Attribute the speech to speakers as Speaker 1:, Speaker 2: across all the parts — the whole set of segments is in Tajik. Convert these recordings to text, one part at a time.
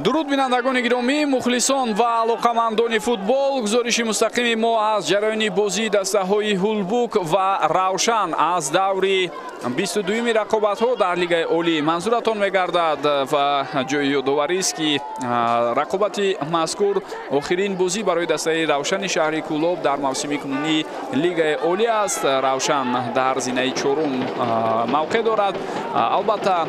Speaker 1: дуруд бинандагони гиромӣ, мухлисон ва алоқамандони футбол, гузориши мустақими мо аз ҷараёни бозии дастаҳои Ҳулбук ва Равшан аз даври 22-уми рақобатҳо дар Лигаи Олӣ манзуратон мегардад ва ҷои ёдоварист ки рақобати мазкур охирин бозӣ барои дастаи Равшани шаҳри Кӯлоб дар мавсими кунунии Лигаи Олӣ аст. Равшан дар зинаи чорум мавқеъ дорад. албатта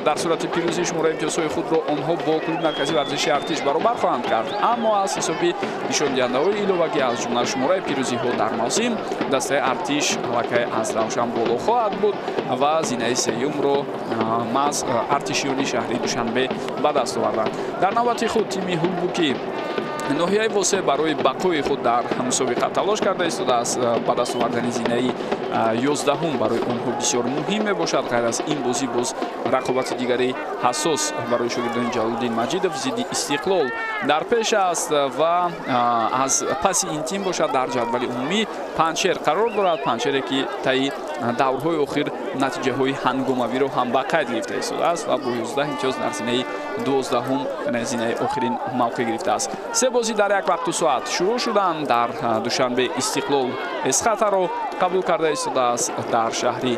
Speaker 1: дар сурати пирӯзӣ шумораи имтиёзҳои худро онҳо бо клуби марказии варзиши Артиш баробар хоҳанд кард, аммо аз ҳисоби нишондиҳандаҳои иловагӣ аз ҷумла шумораи пирӯзиҳо дар мавсим дастаи Артиш аллакай аз Равшан боло хоҳад буд ва зинаи сеюмро маз артишиёни шаҳри Душанбе ба даст оварданд. Дар навбати худ тими Ҳулбукӣ ноҳияи восеъ барои бақои худ дар мусобиқа талош карда истодааст. Ба даст овардани зинаи 11-ум барои онҳо бисёр муҳим мебошад. Ғайр аз ин бозӣ боз рақобати дигари ҳассос барои шогирдони Ҷалолиддин Маҷидов зидди Истиқлол дар пеш аст ва аз паси ин тим бошад дар ҷадвали умумӣ Панҷшер қарор дорад. Панҷшере ки таи даврҳои охир натиҷаҳои ҳангомавиро ҳам ба қайд гирифта истодааст ва бо 11 имтиёз дар зинаи 12-ум зинаи охирин мавқеъ гирифтааст. Се бозӣ дар як вақту соат шурӯъ шуданд. Дар Душанбе Истиқлол эсхатаро қабул карда истодааст. Дар шаҳри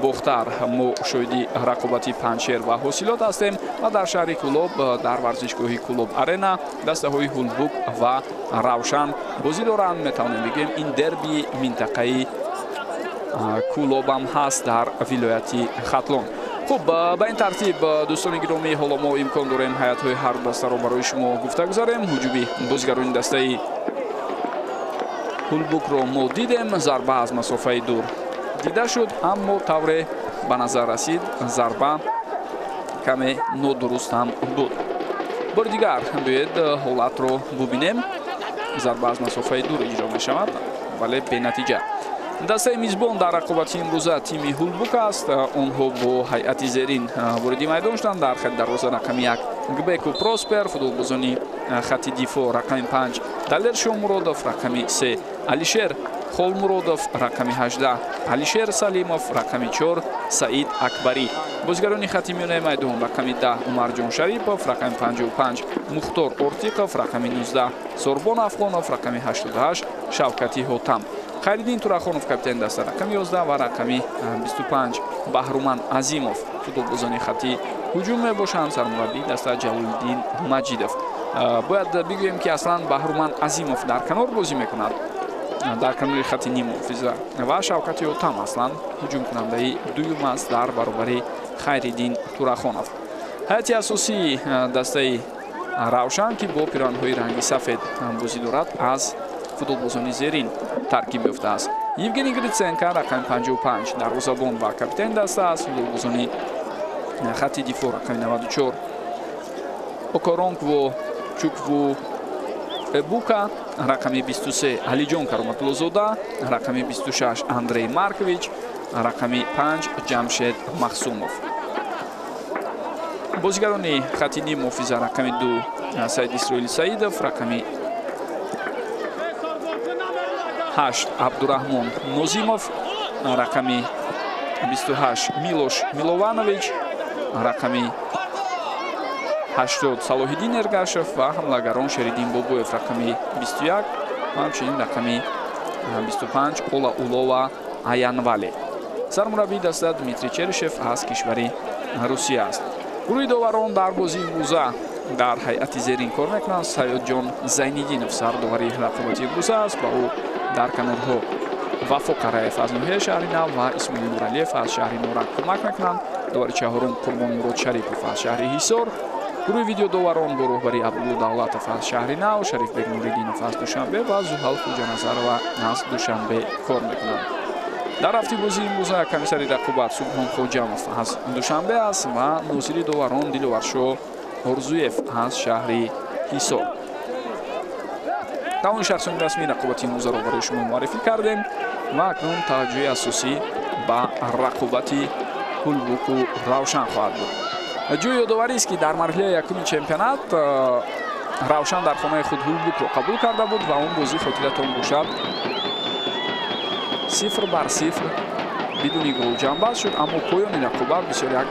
Speaker 1: Бохтар мо шоҳиди рақобати Панҷшер ва ҳосилот ҳастем ва дар шаҳри Кӯлоб дар варзишгоҳи Кӯлоб арена дастаҳои Ҳулбук ва Равшан бозӣ доранд. метавонем бигӯем ин дерби минтақаи Кӯлобам ҳаст дар вилояти Хатлон. хуб, ба ин тартиб дӯстони гиромӣ, ҳоло мо имкон дорем ҳаятҳои ҳар дастанро барои шумо гуфта гузарем. ҳуҷуми бозигарони дастаи ҳулбукро мо дидем. зарба аз масофаи дур дида шуд, аммо тавре ба назар расид зарба каме нодуруст ҳам буд. бори дигар биёед ҳолатро бубинем. зарба аз масофаи дур иҷро мешавад, вале бенатиҷа. дастаи мизбон дар рақобати имрӯза тими ҳулбук аст. онҳо бо ҳайати зерин вориди майдон шуданд. дар хати дарвоза рақами 1 гбеку проспер, футболбозони хати дифо рақами 5 далер шомуродов, рақами 3 алишер холмуродов, рақами 18 алишер салимов, рақами 4 саид акбарӣ. бозигарони хати миёнаи майдон рақами 10 умарҷон шарипов, рақами 55 мухтор ортиқов, рақами 19 сорбон афғонов, рақами 88 шавкати ҳотам. хайриддин турахонов капитани даста рақами 11 ва рақами 25 баҳруман азимов. футболбозони хати ҳуҷум мебошанд. сармураббии даста ҷалолиддин маҷидов. бояд бигӯем ки аслан баҳруман азимов дар канор бозӣ мекунад, дар канори хати нимуҳофиза, ва шавкати ҳотам аслан ҳуҷумкунандаи дуюм аст дар баробари хайриддин турахонов. ҳайати асосии дастаи равшан ки бо пироҳанҳои ранги сафед бозӣ дорад аз футболбозони зерин таркиб ёфтааст. евгений гритсенко рақами 55 дарвозабон ва капитани даста аст. футболбозони хати дифо рақами 94 окоронкво чукву бука, рақами 23 алиҷон кароматуллозода, рақами 26 андрей маркович, рақами 5 ҷамшед махсумов. бозигарони хати ним муҳофиза рақами 2 саид исроили саидов, рақами 8 абдураҳмон нозимов, рақами 28 милош милованович, рақами 80 салоҳиддин эргашев ва ҳамлагарон шериддин бобоев, рақами 21 ва ҳамчунин рақами 25 ола улова аянвале. сармураббии даста дмитрий черишев аз кишвари русия аст. гурӯҳи доварон дар бозии имрӯза дар ҳайати зерин кор мекунанд. саёдҷон зайниддинов сардовари рақобати имрӯза аст. ба ӯ дар канорҳо вафо қараев аз ноҳияи шаҳри нав ва исмоил нуралиев аз шаҳри норак кӯмак мекунанд. довари чаҳорум қурбонмурод шарипов аз шаҳри ҳисор. гурӯҳи видеодоварон бо роҳбари абдулло давлатов аз шаҳри нав, шарифбек нуриддинов аз душанбе ва зуҳал хуҷаназарова аз душанбе кор мекунанд. дар ҳафти бозии имрӯза комиссари рақобат субҳон хоҷамов аз душанбе аст ва нозири доварон диловаршоҳ орзуев аз шаҳри ҳисор. тамоми шахсони расмии рақобати имрӯзаро барои шумо муаррифӣ кардем ва акнун таваҷҷӯҳи асосӣ ба рақобати ҳулбуку равшан хоҳад буд. ҷои ёдоварист ки дар марҳилаи якуми чемпионат равшан дар хонаи худ ҳулбукро қабул карда буд ва он бозӣ хотиратон бошад 0-0 бидуни гол ҷамъбаст шуд, аммо поёни рақобат бисёр як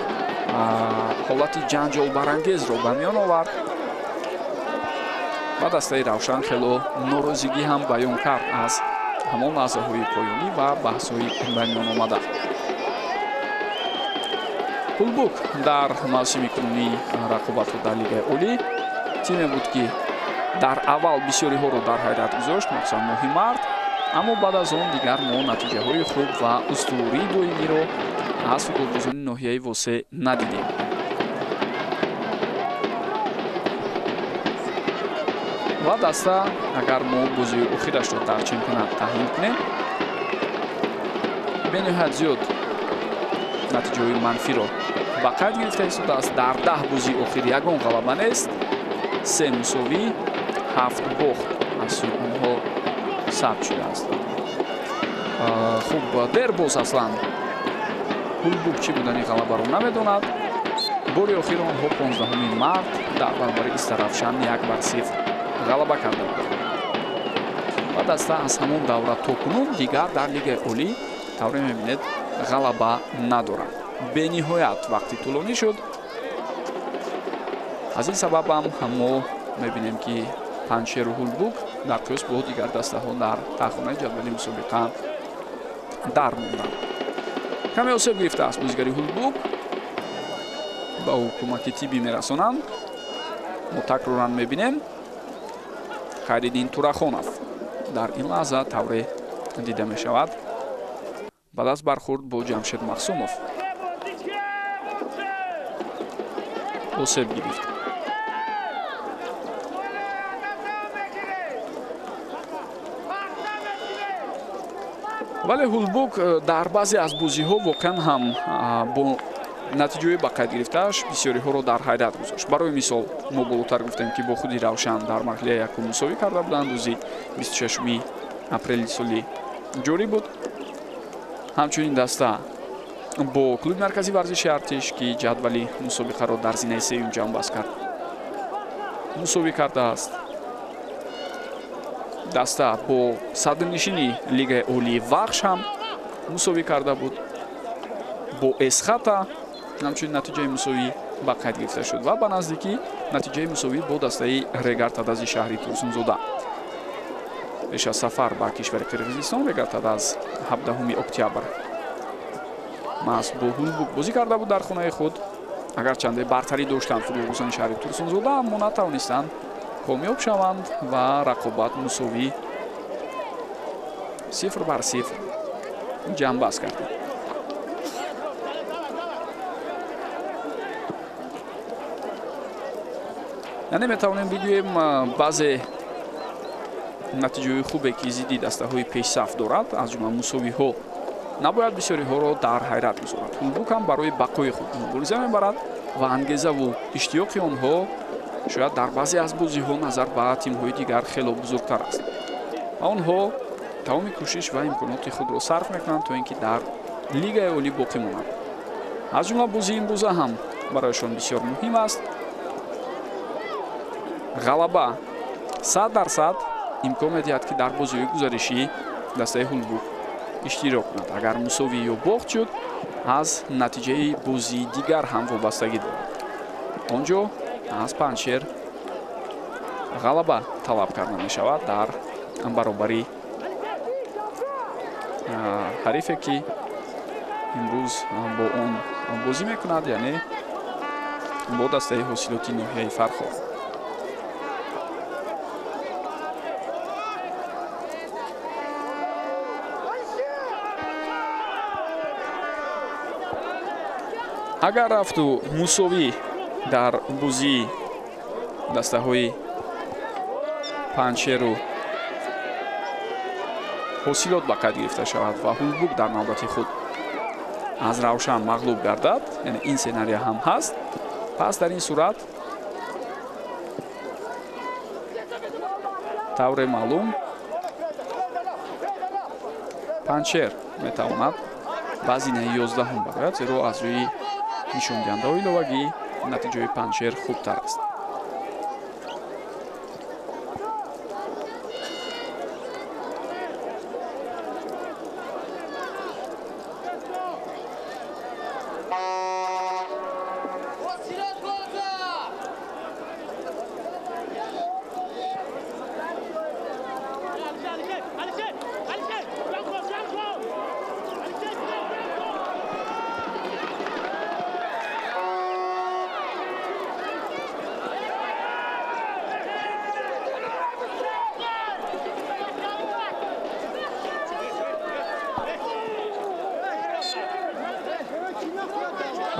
Speaker 1: ҳолати ҷанҷолбарангезро ба миён овард ва дастаи равшан хело норозигӣ ҳам баён кард аз ҳамон лаҳзаҳои поёнӣ ва баҳсҳои ба миён омада. ҳулбук дар мавсими кунунии рақобатҳо дар лигаи олӣ тиме буд ки дар аввал бисёриҳоро дар ҳайрат гузошт, махсусан моҳи март, аммо баъд аз он дигар мо натиҷаҳои хуб ва устувории доимиро аз футболбозони ноҳияи восеъ надидем. ва даста агар мо бозии охирашро дар чемпионат таҳлил кунем, бениҳоят зиёд натиҷаҳои манфиро ба қайд гирифта истодааст. дар 10 бозии охир ягон ғалаба нест, 3 мусовӣ, 7 бохт аз сӯи онҳо сабт шудааст. хуб дер боз аслан ҳулбук чӣ будани ғалабаро намедонад. бори охир онҳо 15 март дар баробари иста равшан 1-0 ғалаба карда буданд ва даста аз ҳамон давра то кунун дигар дар лигаи олӣ тавре мебинед ғалаба надорад. бениҳоят вақти тӯлонӣ шуд. аз ин сабабам мо мебинем ки панҷшеру ҳулбук дар қиёс бо дигар дастаҳо дар таҳхонаи ҷадвали мусобиқа дар монданд. каме осеб гирифтааст бозигари ҳулбук, ба ӯ кӯмаки тиббӣ мерасонанд. мо такроран мебинем хайриддин турахонов дар ин лаҳза тавре дида мешавад. баъд аз бархӯрд бо ҷамшед махсумов осеб гирифт. вале Ҳулбук дар баъзе аз бозиҳо воқеан ҳам бо натиҷаҳои ба қайд гирифтааш бисёриҳоро дар ҳайрат гузошт. Барои мисол мо болотар гуфтем ки бо худи Равшан дар марҳилаи якум мусовӣ карда буданд. рӯзи 26 апрели соли ҷорӣ буд. ҳамчунин даста бо клуби марказии варзиши артиш ки ҷадвали мусобиқаро дар зинаи сеюм ҷамъбаст кард мусовӣ кардааст. даста бо садрнишини лигаи олии вахш ҳам мусовӣ карда буд. бо эсхата ҳамчунин натиҷаи мусовӣ ба қайд гирифта шуд ва ба наздикӣ натиҷаи мусовӣ бо дастаи Регартадази шаҳри Турсунзода. пеш аз сафар ба кишвари Қирғизистон Регартадаз 17 октябр маҳз бо Ҳулбук бозӣ карда буд дар хонаи худ. агарчанде бартарӣ доштанд футболбозони шаҳри Турсунзода, аммо натавонистанд комёб шаванд ва рақобат мусовӣ 0-0 ҷамъбаст карданд. яъне метавонем бигӯем баъзе натиҷаҳои хубе ки зидди дастаҳои пешсаф дорад, аз ҷумла мусовиҳо, набояд бисёриҳоро дар ҳайрат гузорад. Ҳулбук ҳам барои бақои худ мубориза мебарад ва ангезаву иштиёқи онҳо шояд дар баъзе аз бозиҳо назар ба тимҳои дигар хело бузургтар аст. ва онҳо тамоми кӯшиш ва имконоти худро сарф мекунанд то ин ки дар лигаи олӣ боқӣ монанд. аз ҷумла бозии имрӯза ҳам барояшон бисёр муҳим аст. ғалаба 100% имкон медиҳад ки дар бозиҳои гузаришӣ дастаи Ҳулбук иштирок кунад. агар мусовӣ ё бохт шуд, аз натиҷаи бозии дигар ҳам вобастагӣ дорад. он ҷо аз Панҷшер ғалаба талаб карда мешавад дар баробари ҳарифе ки имрӯз бо он бозӣ мекунад, яъне бо дастаи ҳосилоти ноҳияи Фарход. агар рафту мусовӣ дар бозии дастаҳои Панҷшеру ҳосилот ба қайд гирифта шавад ва Ҳулбук дар навбати худ аз Равшан мағлуб гардад, яъне ин сценария ҳам ҳаст, пас дар ин сурат тавре маълум Панҷшер метавонад ба зинаи 11 барояд, зеро аз рӯи нишондиҳандаҳои иловагӣ натиҷаи Панҷшер хубтар аст.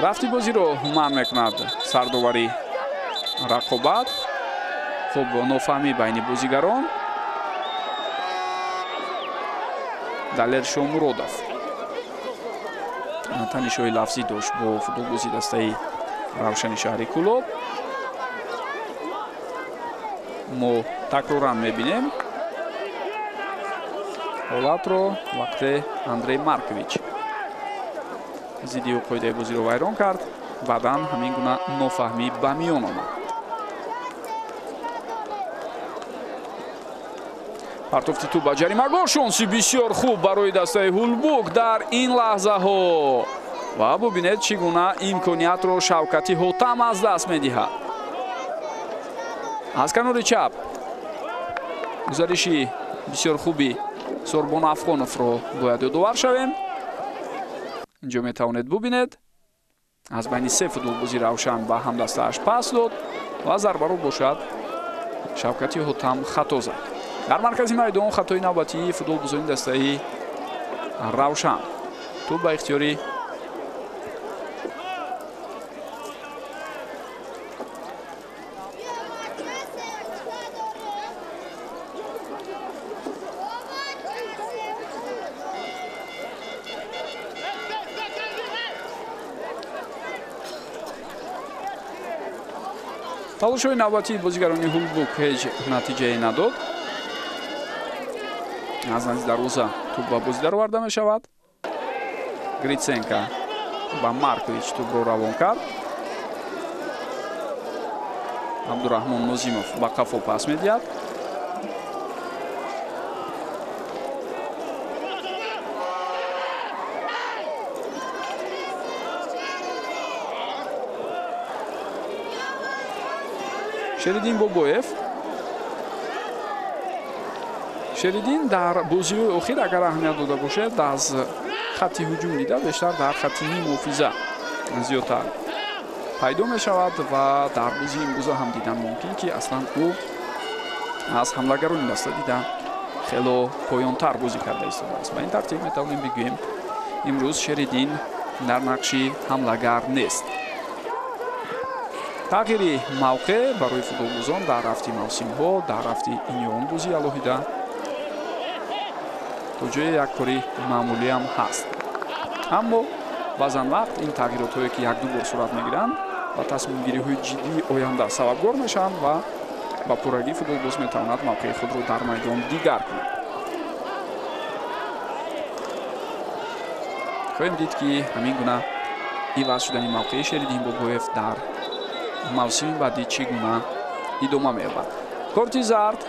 Speaker 1: рафти бозиро ман мекунад сардовари рақобат. хуб нофаҳмӣ байни бозигарон. Далер Шомуродов танишҳои лафзӣ дошт бо футболбози дастаи Равшани шаҳри Кӯлоб. мо такроран мебинем ҳолатро вақте Андрей Маркович зидди қоидаи бозиро вайрон кард. баъдан ҳамин гуна нофаҳмӣ ба миён омад. партофти ту ба ҷаримагоҳ, шонси бисёр хуб барои дастаи Ҳулбук дар ин лаҳзаҳо ва бубинед чӣ гуна имкониятро Шавкати Ҳотам аз даст медиҳад. аз канори чап гузариши бисёр хуби Сорбон Афғоновро бояд ёдовар шавем. инҷо метавонед бубинед аз байни се футболбози Равшан ба ҳамдастааш пас дод ва зарбаро бошад Шавкати Ҳотам хато зад. дар маркази майдон хатои навбатии футболбозони дастаи Равшан. ту ба ихтиёри талошҳои навбатии бозигарони Ҳулбук ҳеҷ натиҷае надод. аз назди дарвоза тӯб ба бозида роварда мешавад. Гритсенко ба Маркович тӯбро равон кард. Абдураҳмон Нозимов ба Қафо пас медиҳад. Шеридин Бобоев. Шеридин дар бозиҳои охир агар аҳамият дода бошад аз хатти ҳуҷум дида бештар дар хатти ним муҳофиза зиёдтар пайдо мешавад ва дар бозии имрӯза ҳам дидан мумкин ки аслан ӯ аз ҳамлагарони даста дида хело поёнтар бозӣ карда истодааст. Ба ин тартиб метавонем бигӯем имрӯз Шеридин дар нақши ҳамлагар нест. тағйири мавқеъ барои футболбозон дар рафти мавсимҳо, дар рафти ин ё он бозӣ алоҳида то ҷои як кори маъмулиам ҳаст. аммо баъзан вақт ин тағйиротҳое ки як-ду бор сурат мегиранд ва тасмимгириҳои ҷиддии оянда сабабгор мешаванд ва ба пуррагӣ футболбоз метавонад мавқеи худро дар майдон дигар кунад. хоҳем дид ки ҳамин гуна иваз шудани мавқеи Шеридин Бобоев дар мавсими баъдӣ чӣ гуна идома меёбад. корти зард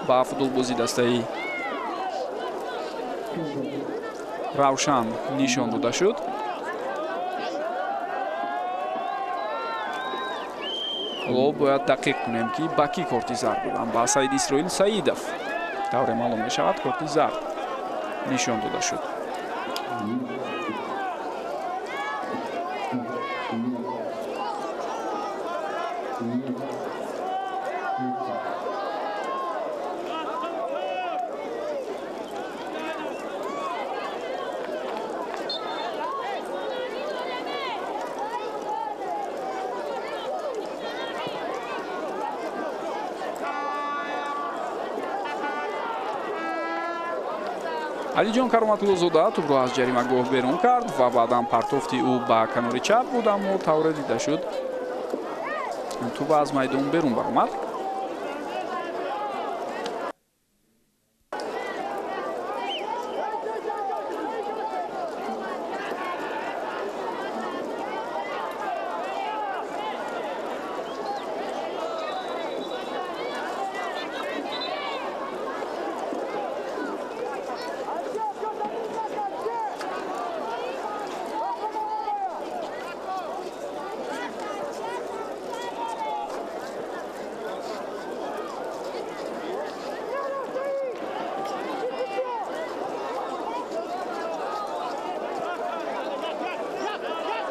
Speaker 1: ба футболбози дастаи Равшан нишон дода шуд. ҳоло бояд дақиқ кунем ки ба кӣ корти зард доданд. Ба Саид Исроил Саидов тавре маълум мешавад корти зард нишон дода шуд. Алиҷон Кароматуллозода тӯбро аз ҷаримагоҳ берун кард ва баъдан партофти ӯ ба канори чап буд, аммо тавре дида шуд тӯба аз майдон берун баромад.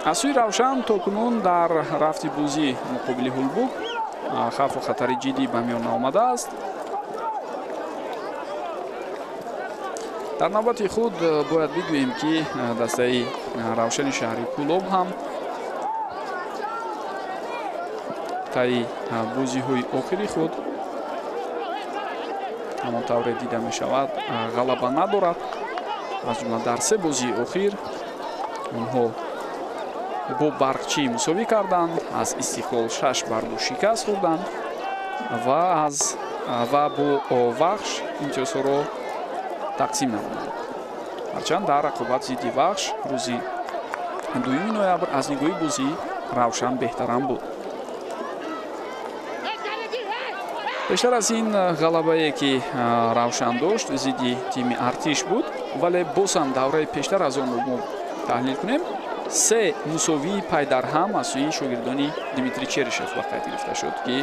Speaker 1: аз сӯи Равшан токунун дар рафти бозӣ муқобили Ҳулбук хавфу хатари ҷиддӣ ба миён наомадааст. дар навбати худ бояд бигӯем ки дастаи Равшани шаҳри Кӯлоб ҳам таи бозиҳои охири худ ҳамон тавре дида мешавад ғалаба надорад. аз ҷумла дар се бозии охир онҳо бо Барқчӣ мусовӣ карданд, аз Истиқлол 6-2 шикаст хӯрданд ва бо Вахш имтиёзҳоро тақсим намуданд. ҳарчанд дар рақобат зидди Вахш рӯзи 2 ноябр аз нигоҳи бозӣ Равшан беҳтарам буд. бештар аз ин ғалабае ки Равшан дошт зидди тими Артиш буд, вале боз ҳам давраи пештар аз онро мо таҳлил кунем. се мусовии пайдарҳам аз сӯи шогирдони Дмитрий Черишев ба қайд гирифта шуд ки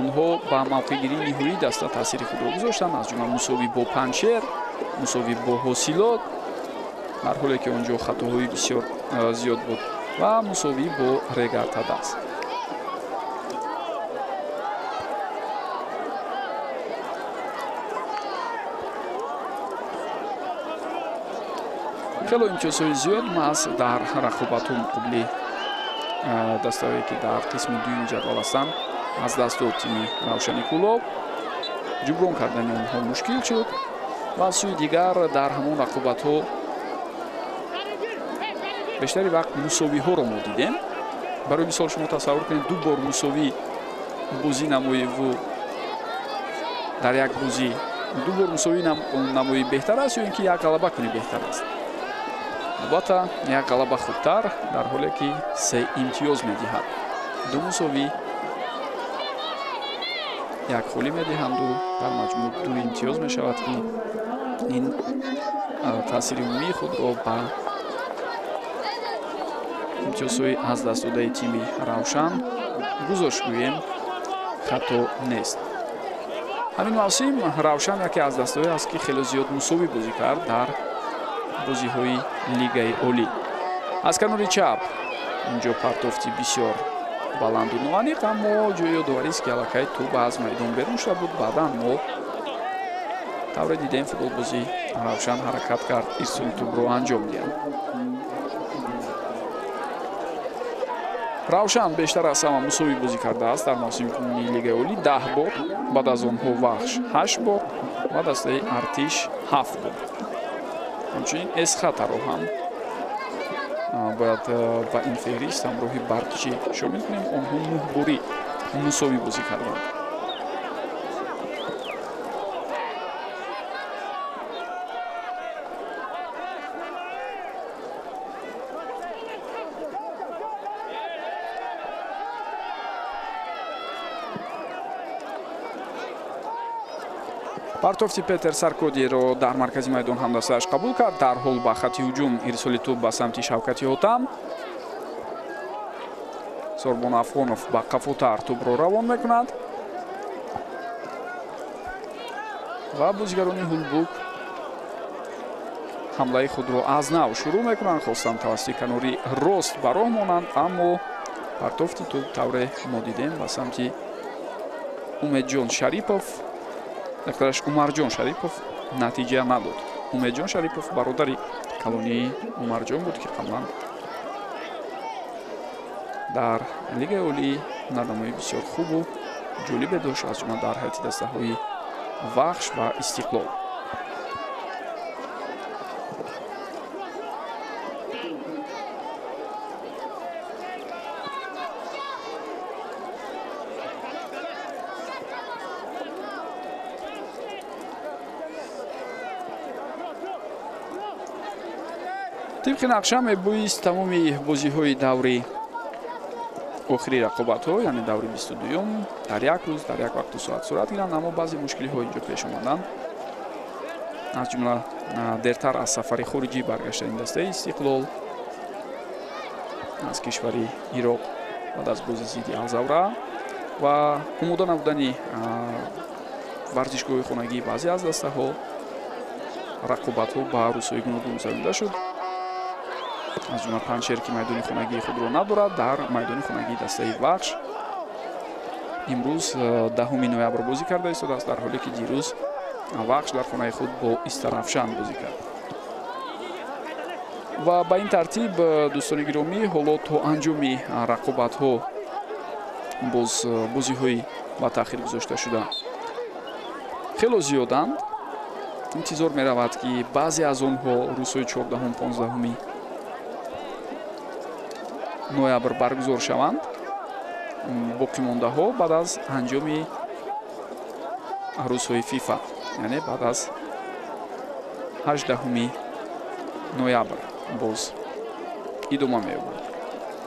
Speaker 1: онҳо ба мавқеъгирии ниҳоии даста таъсири худро гузоштанд. аз ҷумла мусовӣ бо Паншер, мусовӣ бо Ҳосилот дар ҳоле ки он ҷо хатоҳои бисёр зиёд буд ва мусовӣ бо Регар Тадас. хело имтиёзҳои зиёд маҳз дар рақобатҳо муқобили дастаҳое ки дар қисми дуюми ҷадвал ҳастанд аз даст дод тими Равшани Кӯлоб. ҷуброн кардани онҳо мушкил шуд ва аз сӯи дигар дар ҳамон рақобатҳо бештари вақт мусовиҳоро мо дидем. барои мисол шумо тасаввур кунед 2 бор мусовӣ бозӣ намоиву дар як бозӣ ду бор мусовӣ намоӣ беҳтар аст ё ин ки як ғалаба кунӣ беҳтар аст? албатта як ғалаба хубтар, дар ҳоле ки 3 имтиёз медиҳад. ду мусовӣ як холӣ медиҳанду дар маҷмӯъ 2 имтиёз мешавад ки ин таъсири умумии худро ба имтиёзҳои аз даст додаи тими Равшан гузошт. Гӯем хато нест. ҳамин мавсим Равшан яке аз дастаҳое аст ки хеле зиёд мусовӣ бозӣ кард дар бозиҳои лигаи олӣ. аз канори чап инҷо партофти бисёр баланду ноаниқ, аммо ҷои ёдоварист ки аллакай тӯб аз майдон берун шуда буд. Баъдан мо тавре дидем футболбозӣ Равшан ҳаракат кард, ирсоли тӯбро анҷом диҳад. Равшан бештар аз ҳама мусовӣ бозӣ кардааст дар мавсими кунунии лигаи олӣ 10 бор, баъд аз онҳо Вахш 8 бор ва дастаи Артиш 7 бор. ҳамчунин Эсхатаро ҳам бояд ба ин феҳрист ҳамроҳи Баркчӣ шомил кунем. онҳо 9 борӣ мусовӣ бозӣ карданд. партофти Петер Саркодиро дар маркази майдон ҳамдастааш қабул кард. дарҳол ба хати ҳуҷум ирсоли тӯб ба самти Шавкати Ҳотам. Сорбон Афғонов ба қафотар тӯбро равон мекунад ва бозигарони Ҳулбук ҳамлаи худро аз нав шурӯъ мекунанд. хостанд тавассути канори рост ба роҳ монанд, аммо партофти тӯб тавре мо дидем ба самти Умедҷон Шарипов, Умарҷон Шарипов натиҷа надод. Умедҷон Шарипов бародари калонии Умарҷон буд ки қаблан дар лигаи олӣ надамои бисёр хубу ҷолибе дошт, аз ҷумла дар ҳайати дастаҳои Вахш ва Истиқлол. тибқи нақша мебоист тамоми бозиҳои даври охири рақобатҳо, яъне даври 22-ум дар як рӯз дар як вақту соат сурат гиранд, аммо баъзе мушкилиҳо инҷо пеш омаданд. аз ҷумла дертар аз сафари хориҷӣ баргаштани дастаи Истиқлол аз кишвари Ироқ баъд аз бози зидди Алзавра ва омода набудани варзишгоҳи хонагии баъзе аз дастаҳо. рақобатҳо ба рӯзҳои гуногун гузаронида шуд. аз ҷумла Паншер ки майдони хонагии худро надорад дар майдони хонагии дастаи Вахш имрӯз 10 ноябр бозӣ карда истодааст, дар ҳоле ки дирӯз Вахш дар хонаи худ бо Истарафшан бозӣ кард. ва ба ин тартиб дӯстони гиромӣ ҳоло то анҷоми рақобатҳо боз бозиҳои ба таъхир гузошта шуда хело зиёданд. интизор меравад ки баъзе аз онҳо рӯзҳои 14-15 ноябр баргузор шаванд. боқӣ мондаҳо баъд аз анҷоми рӯзҳои фифа, яъне баъд аз 18 ноябр боз идома меёбад.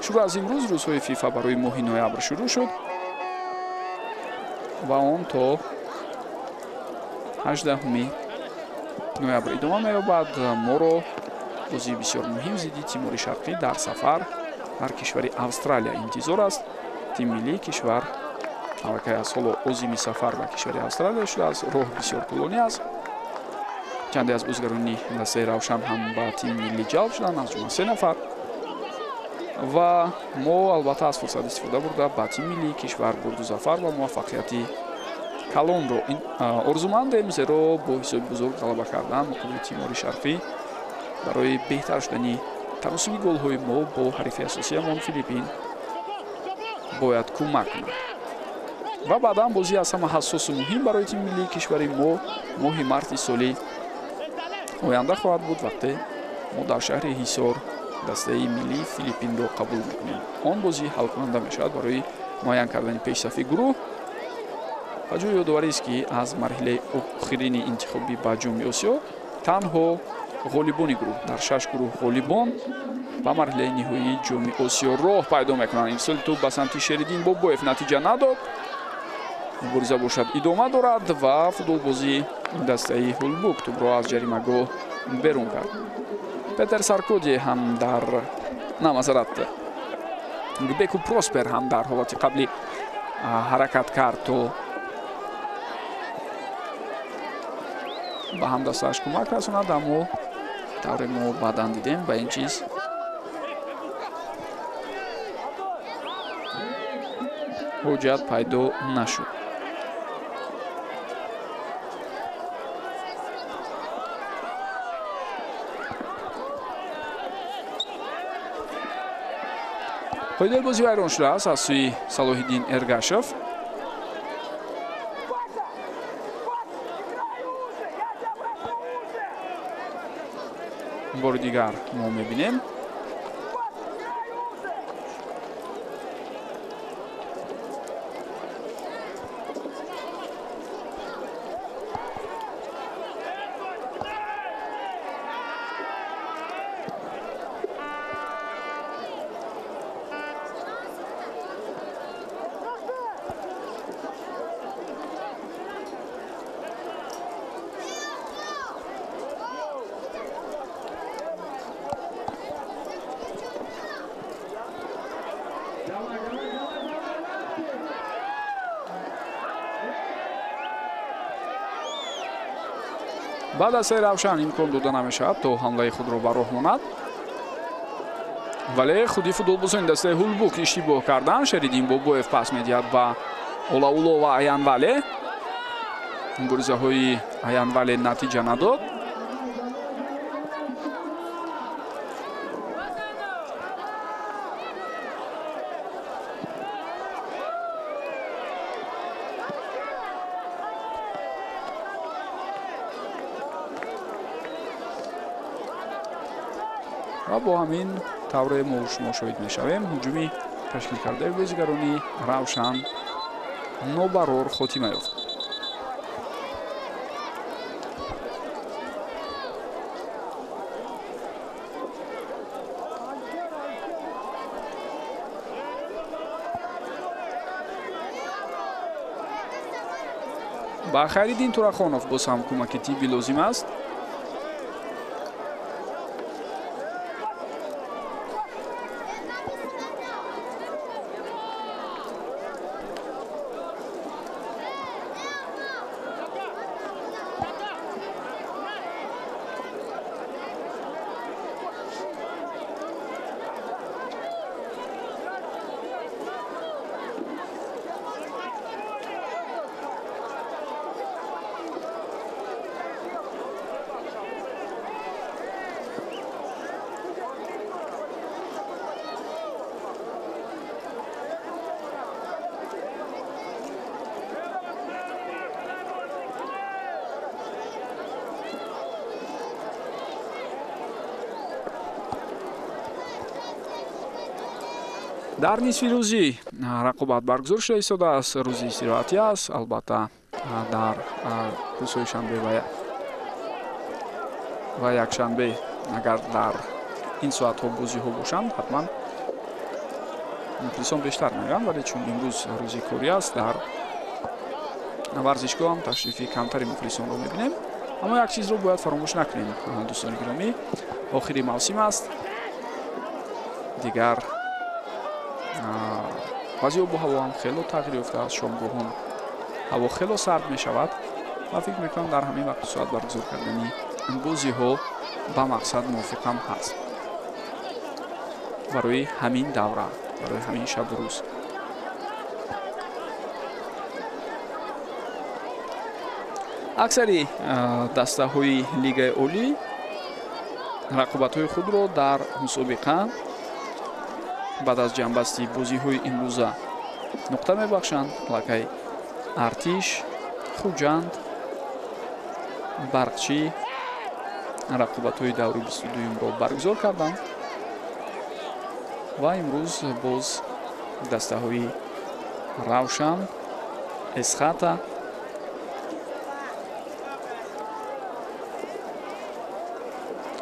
Speaker 1: шурӯъ аз имрӯз рӯзҳои фифа барои моҳи ноябр шурӯъ шуд ва он то 18 ноябр идома меёбад. моро бозии бисёр муҳим зидди Тимори Шарқӣ дар сафар дар кишвари Австралия интизор аст. тими миллии кишвар аллакай аз ҳоло озими сафар ба кишвари Австралия шудааст. роҳ бисёр тӯлонӣ аст. чанде аз бозигарони дастаи Равшан ҳам ба тими миллӣ ҷалб шуданд, аз ҷумла 3 нафар. ва мо албатта аз фурсат истифода бурда ба тими миллии кишвар бурду зафар ва муваффақияти калонро орзумандем, зеро бо ҳисоби бузург ғалаба кардан муқобили Тимори Шарқӣ барои беҳтар шудани таносиби голҳои мо бо ҳарифи асосиямон Филиппин бояд кӯмак кунад. ва баъдан бозӣ аз ҳама ҳассосу муҳим барои тими миллии кишвари мо моҳи марти соли оянда хоҳад буд, вақте мо дар шаҳри Ҳисор дастаи миллии Филиппинро қабул мекунем. он бозӣ ҳалкунанда мешавад барои муайян кардани пешсафи гурӯҳ ва ҷои ёдоварист ки аз марҳилаи охирини интихобӣ ба ҷоми осиё танҳо ғолибони гурӯҳ дар 6 гурӯҳ ғолибон ба марҳилаи ниҳоии ҷоми осиё роҳ пайдо мекунанд. Ирсоли тӯб ба самти Шеридин Бобоев натиҷа надод. мубориза бошад идома дорад ва футболбози дастаи Ҳулбук тӯбро аз ҷаримагоҳ берун кард. Петер Саркоди ҳам дар намазарат Гбеку Проспер ҳам дар ҳолати қаблӣ ҳаракат кард то ба ҳамдастааш кӯмак расонад, аммо тавре мо баъдан дидем ба ин чиз ҳоҷат пайдо нашуд. қоидаи бозӣ вайрон шудааст аз сӯи Салоҳиддин Эргашев. бори дигар мо мебинем баъд аз саи равшан имкон дода намешавад то ҳамлаи худро ба роҳ монад, вале худи футболбозони дастаи Ҳулбук иштибоҳ карданд. Шеридин Бобоев пас медиҳад ба Олауло ва Аянвале. муборизаҳои Аянвале натиҷа надод. ва бо ҳамин тавре мо шумо шоҳид мешавем ҳуҷуми ташкилкардаи бозигарони Равшан нобарор хотима ёфт. ба Хайриддин Турахонов боз ҳам кӯмаки тиббӣ лозим аст. дар нисфи рӯзӣ рақобат баргузор шуда истодааст. рӯзи истироҳатӣ аст. албатта дар рӯзҳои шанбе ва якшанбе агар дар ин соатҳо бозиҳо бошанд ҳатман мухлисон бештар меоянд, вале чун имрӯз рӯзи корӣ аст дар варзишгоҳ ҳам ташрифи камтари мухлисонро мебинем. аммо як чизро бояд фаромӯш накунем дӯстони гиромӣ, охири мавсим аст. дигар баъзе обу ҳаво ҳам хело тағйир ёфтааст. шомгоҳон ҳаво хело сард мешавад ва фикр мекунам дар ҳамин вақти соат баргузор кардани бозиҳо ба мақсад мувофиқам ҳаст барои ҳамин давра, барои ҳамин шабу рӯз. аксари дастаҳои лигаи олӣ рақобатҳои худро дар мусобиқа баъд аз ҷамъбасти бозиҳои имрӯза нуқта мебахшанд. лакай Артиш, Хуҷанд, Барқчӣ рақобатҳои даври 22-ро баргузор карданд ва имрӯз боз дастаҳои Равшан, Эсхата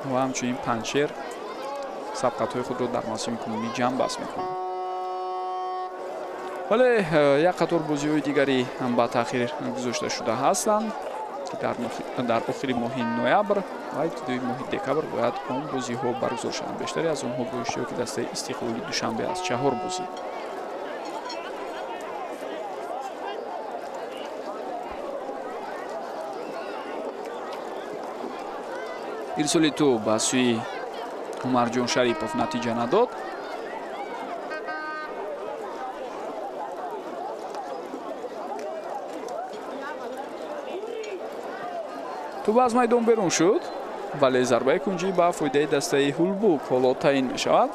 Speaker 1: و همچنین پنچر سبقت‌های خود رو در موسم کنونی جمع بست میکنند. ولی یک قطار بازی‌های دیگری هم با تأخیر گذاشته شده هستند که در آخر ماه نوامبر و ابتدای ماه دکبر باید آن بازی‌ها برگزار شوند. بیشتری از آنها با اشتراک دسته استقلالی دوشنبه از 4 بازی. ارسالی تو ба сӯи Умарҷон Шарипов натиҷа надод. ту аз майдон берун шуд, вале зарбаи кунҷӣ ба фоидаи дастаи Ҳулбук ҳоло таъин мешавад.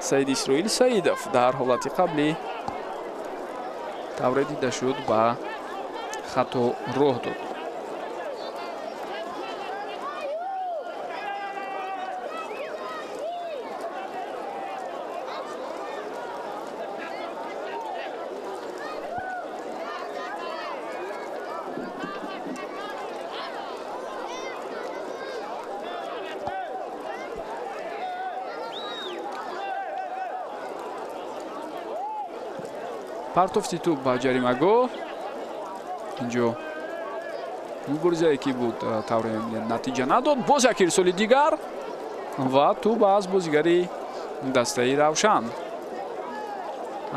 Speaker 1: Саид Исроил Саидов дар ҳолати қаблӣ тавре дида шуд ба хато роҳ дод. партофти туп ба ҷаримагоҳ. инҷо муборизае ки буд тавре натиҷа надод. боз як ирсоли дигар ва туп аз бозигари дастаи Равшан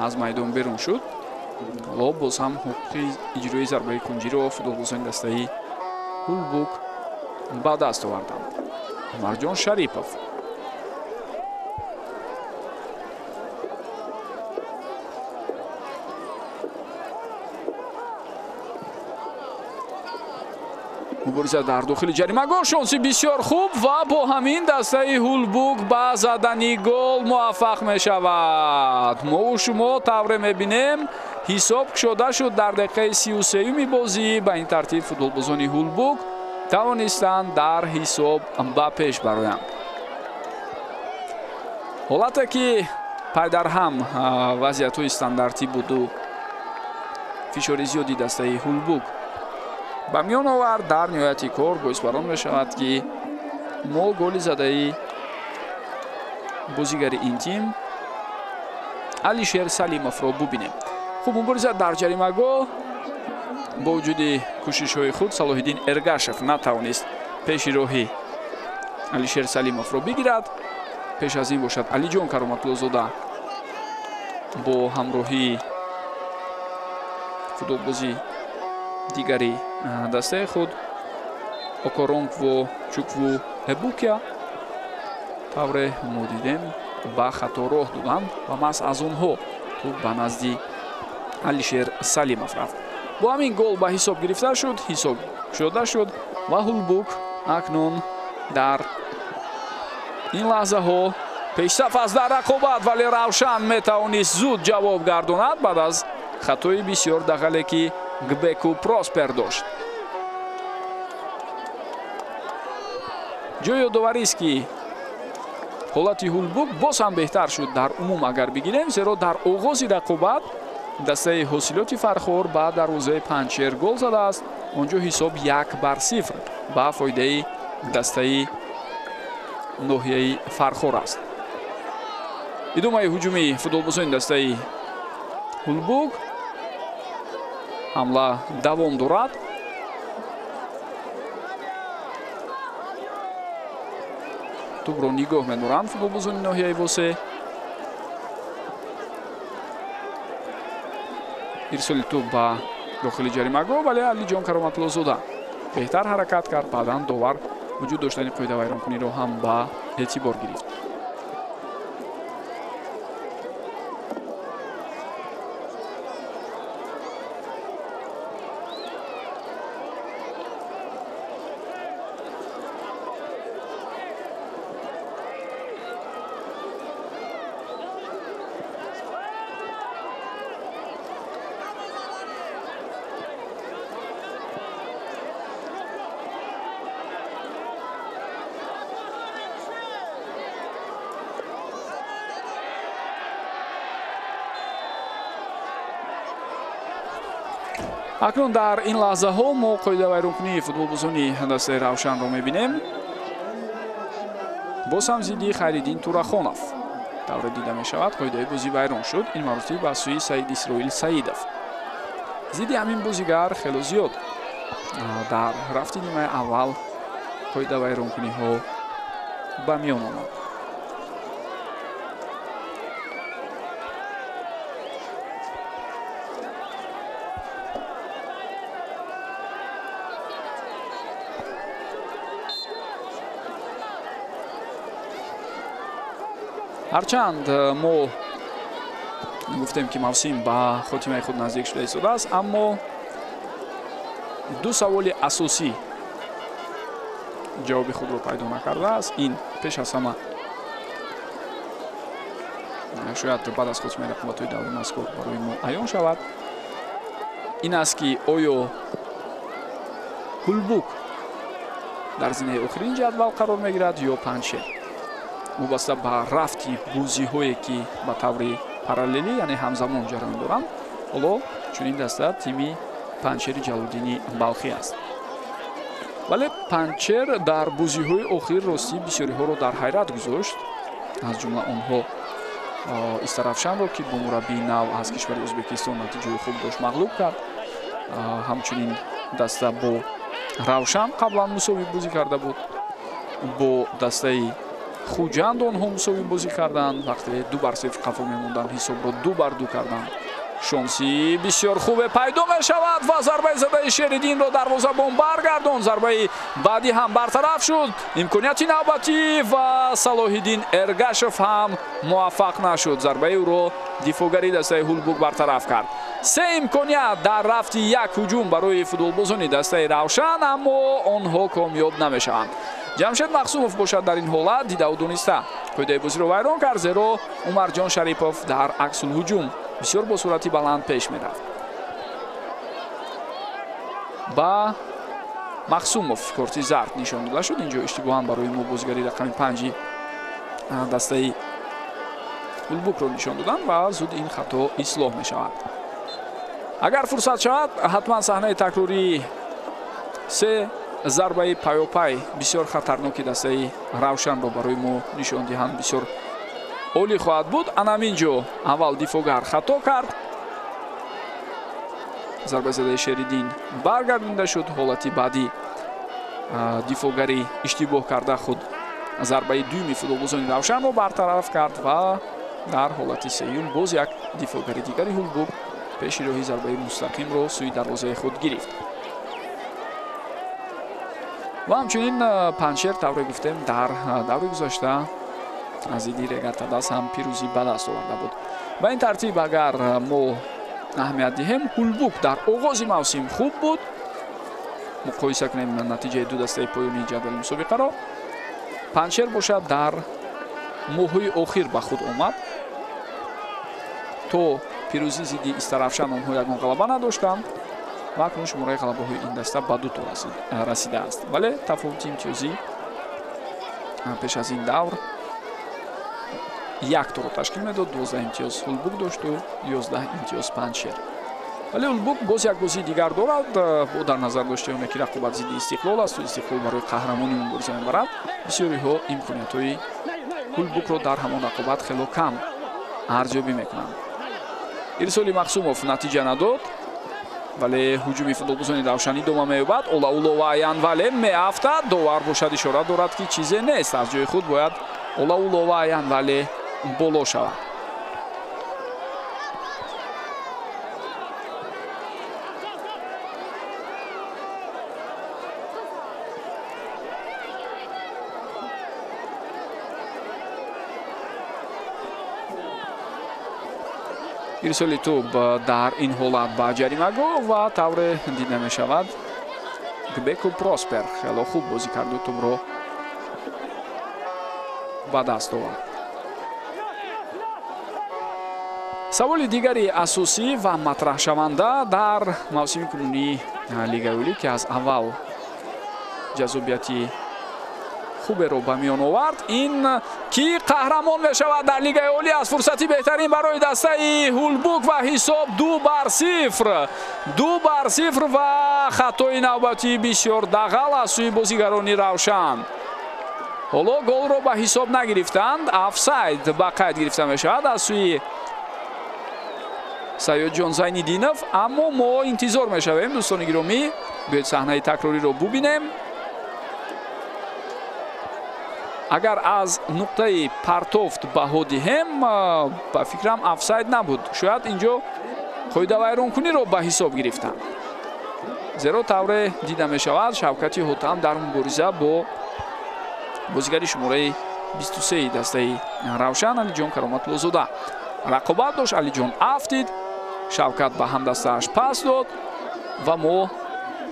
Speaker 1: аз майдон берун шуд. ҳоло боз ҳам ҳуқуқи иҷрои зарбаи кунҷиро футболбозони дастаи Ҳулбук ба даст оварданд. Умарҷон Шарипов мубориза дар дохили ҷаримагоҳ. шонси бисёр хуб ва бо ҳамин дастаи Ҳулбук ба задани гол муваффақ мешавад. мову шумо тавре мебинем ҳисоб кушода шуд дар дақиқаи 33-юми бозӣ. ба ин тартиб футболбозони Ҳулбук тавонистанд дар ҳисоб ба пеш бароянд. ҳолате ки пайдарҳам вазъиятҳои стандартӣ буду фишори зиёди дастаи Ҳулбук ба миён овард. дар ниҳояти кор боис бар он мешавад ки мо голи задаи бозигари ин тим Алишер Салимовро бубинем. хуб, мубориза дар ҷаримагоҳ. бо вуҷуди кӯшишҳои худ Салоҳиддин Эргашев натавонист пеши роҳи Алишер Салимовро бигирад. пеш аз ин бошад Алиҷон Кароматуллозода бо ҳамроҳии футболбози дигари дастаи худ Окоронкво Чукву Эбукя тавре мо дидем ба хато роҳ доданд ва маҳз аз онҳо туп ба назди Алишер Салимов рафт. бо ҳамин гол ба ҳисоб гирифта шуд, ҳисоб кушода шуд ва Ҳулбук акнун дар ин лаҳзаҳо пешсаф аст дар рақобат, вале Равшан метавонист зуд ҷавоб гардонад баъд аз хатои бисёр дағале ки Гбеку Проспер дошт. ҷо ёдоварист ки ҳолати Ҳулбук боз ҳам беҳтар шуд дар умум агар бигирем, зеро дар оғози рақобат дастаи ҳосилоти Фархор ба дарвозаи Панчер гол задааст. онҷо ҳисоб 1-0 ба фоидаи дастаи ноҳияи Фархор аст. идомаи ҳуҷуми футболбозони дастаи Ҳулбук. ҳамла давом дорад. тупро нигоҳ медоранд футболбозони ноҳияи восе. ирсоли туп ба дохили ҷаримагоҳ, вале Алиҷон Кароматуллозода беҳтар ҳаракат кард. баъдан довар вуҷуд доштани қоида вайронкуниро ҳам ба эътибор гирифт. акнун дар ин лаҳзаҳо мо қоидавайронкунии футболбозони дастаи Равшанро мебинем. боз ҳам зидди Хайриддин Турахонов давре дида мешавад. қоидаи бозӣ вайрон шуд. ин маротиб ба сӯи Саид Исроил Саидов. зидди ҳамин бозигар хело зиёд дар рафти нимаи аввал қоида вайронкуниҳо ба миён омад. ҳарчанд мо гуфтем ки мавсим ба хотимаи худ наздик шуда истодааст, аммо ду саволи асосӣ ҷавоби худро пайдо накардааст. ин пеш аз ҳама шояд баъд аз хотимаи рақобатҳои даври мазкур барои мо аён шавад. ин аст ки оё Ҳулбук дар зинаи охирини ҷадвал қарор мегирад ё Панҷшер. вобаста ба рафти бозиҳое ки ба таври параллелӣ яъне ҳамзамон ҷараён доранд, ҳоло чунин даста тими Панҷшери Ҷалолиддини Балхӣ аст. вале Панҷшер дар бозиҳои охир ростӣ бисёриҳоро дар ҳайрат гузошт. аз ҷумла онҳо Истарафшанро ки бо мураббии нав аз кишвари Ӯзбекистон натиҷаи хуб дошт мағлуб кард. ҳамчунин даста бо Равшан қаблан мусовӣ бозӣ карда буд. бо дастаи Хуҷанд онҳо мусовӣ бозӣ карданд. вақте 2-0 қафо мемонданд ҳисобро 2-2 карданд. шонси бисёр хубе пайдо мешавад ва зарбаи задаи Шериддинро дарвозабон баргардонд. зарбаи баъдӣ ҳам бартараф шуд. имконияти навбатӣ ва Салоҳиддин Эргашев ҳам муваффақ нашуд. зарбаи ӯро дифоъгари дастаи Ҳулбук бартараф кард. се имконият дар рафти як ҳуҷум барои футболбозони дастаи Равшан, аммо онҳо комёб намешаванд. Ҷамшед Махсумов бошад дар ин ҳолат дидау дониста қоидаи бозиро вайрон кард, зеро Умарҷон Шарипов дар аксулҳуҷум бисёр бо суръати баланд пеш мерафт. ба Махсумов корти зард нишон дода шуд. инҷо иштибоҳан барои мо бозигари рақами 5 дастаи Ҳулбукро нишон доданд ва зуд ин хато ислоҳ мешавад. агар фурсат шавад ҳатман саҳнаи такрории се зарбаи паёпай бисёр хатарноки дастаи Равшанро барои мо нишон диҳанд бисёр олӣ хоҳад буд. анамин ҷо аввал дифоъгар хато кард. зарбаи задаи Шериддин баргардонда шуд. ҳолати баъди дифоъгари иштибоҳ карда худ зарбаи дуюми футболбозони Равшанро бартараф кард ва дар ҳолати сеюм боз як дифоъгари дигари Ҳулбук пеши роҳи зарбаи мустақимро сӯи дарвозаи худ гирифт. ва ҳамчунин Панҷшер тавре гуфтем дар даври гузашта аз зидди Регатадас ҳам пирӯзӣ ба даст оварда буд. ба ин тартиб агар мо аҳамият диҳем, Ҳулбук дар оғози мавсим хуб буд. муқоиса кунем натиҷаи ду дастаи поёни ҷадвали мусобиқаро. Панҷшер бошад дар моҳҳои охир ба худ омад. то пирӯзӣ зидди Истарафшан онҳо ягон ғалаба надоштанд ва акнун шумораи ғалабаҳои ин даста ба 2 расидааст. вале тафовути имтиёзӣ пеш аз ин давр 1 торо ташкил медод. 12 имтиёз Ҳулбук дошту 11 имтиёз Панҷшер. вале Ҳулбук боз як бозии дигар дорад. бо дар назар доштаи оне ки рақобат зидди Истиқлол аст. Истиқлол барои қаҳрамони мубориза мебарад. бисёриҳо имкониятҳои Ҳулбукро дар ҳамон рақобат хело кам арзёбӣ мекунанд. ирсоли Махсумов натиҷа надод, вале ҳуҷуми футболбозони Равшан идома меёбад. Олауловаян вале меафтад. довар бошад ишора дорад ки чизе нест. аз ҷои худ бояд Олауловаян вале боло шавад. ирсоли тӯб дар ин ҳолат ба ҷаримагоҳ ва тавре дида мешавад Гбеку Проспер хело хуб бозӣ карду тӯбро ба даст овард. саволи дигари асосӣ ва матраҳшаванда дар мавсими кунунии Лигаи Олӣ ки аз аввал ҷазобияти хуберо ба миён овард, ин ки қаҳрамон мешавад дар Лигаи Олӣ аз фурсати беҳтарин барои дастаи Ҳулбук ва ҳисоб 2-0. 2-0 ва хатои навбатӣ бисёр дағал аз сӯи бозигарони Равшан. ҳоло голро ба ҳисоб нагирифтанд. офсайд ба қайд гирифта мешавад аз сӯи Саёдҷон Зайниддинов, аммо мо интизор мешавем дӯстони гиромӣ. биёед саҳнаи такрориро бубинем. агар аз нуқтаи партофт баҳо диҳем, ба фикрам офсайд набуд. шояд инҷо қоидавайронкуниро ба ҳисоб гирифтанд. зеро тавре дида мешавад Шавкати Ҳотам дар мубориза бо бозигари шумораи 23 дастаи Равшан Алиҷон Кароматуллозода рақобат дошт. Алиҷон афтид, Шавкат ба ҳамдастааш пас дод ва мо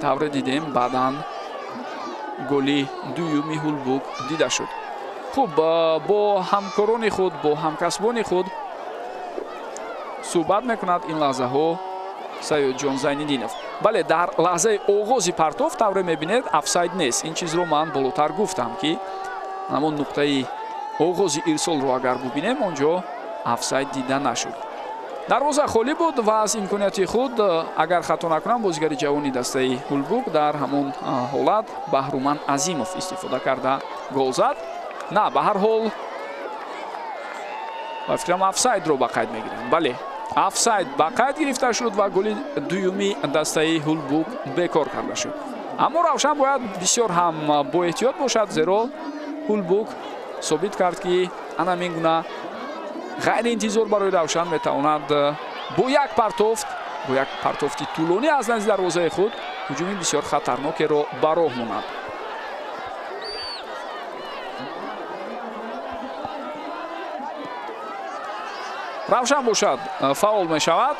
Speaker 1: тавре дидем баъдан голи дуюми Ҳулбук дида шуд. хуб, бо ҳамкорони худ, бо ҳамкасбони худ суҳбат мекунад ин лаҳзаҳо Саёдҷон Зайниддинов. бале, дар лаҳзаи оғози партоф тавре мебинед офсайд нест. ин чизро ман болотар гуфтам ки ҳамон нуқтаи оғози ирсолро агар бубинем, онҷо офсайд дида нашуд. дарвоза холӣ буд ва аз имконияти худ, агар хато накунам, бозигари ҷавони дастаи Ҳулбук дар ҳамон ҳолат Баҳруман Азимов истифода карда гол зад. на, ба ҳар ҳол ба фикрам офсайдро ба қайд мегиранд. бале, офсайд ба қайд гирифта шуд ва голи дуюми дастаи Ҳулбук бекор карда шуд. аммо Равшан бояд бисёр ҳам боэҳтиёт бошад, зеро Ҳулбук собит кард ки анамин гуна ғайриинтизор барои Равшан метавонад бо як партофти тӯлонӣ аз назди дарвозаи худ ҳуҷуми бисёр хатарнокеро ба роҳ монад. Равшан бошад фаъол мешавад.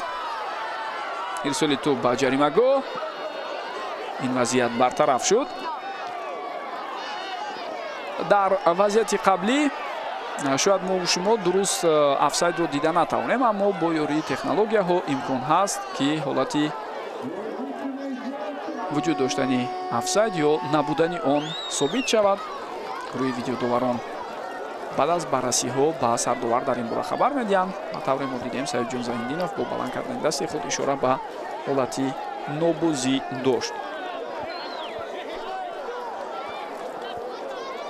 Speaker 1: ирсоли тӯб ба ҷаримагоҳ. ин вазъият бартараф шуд. дар вазъияти қаблӣ шояд мо шумо дуруст офсайдро дида натавонем, аммо бо ёрии технологияҳо имкон ҳаст ки ҳолати вуҷуд доштани офсайд ё набудани он собит шавад. гурӯҳи видеодоварон баъд аз баррасиҳо ба сардовар дар ин бора хабар медиҳанд. ба тавре мо дидем Саёдҷон Зайниддинов бо баланд кардани дасти худ ишора ба ҳолати нобозӣ дошт.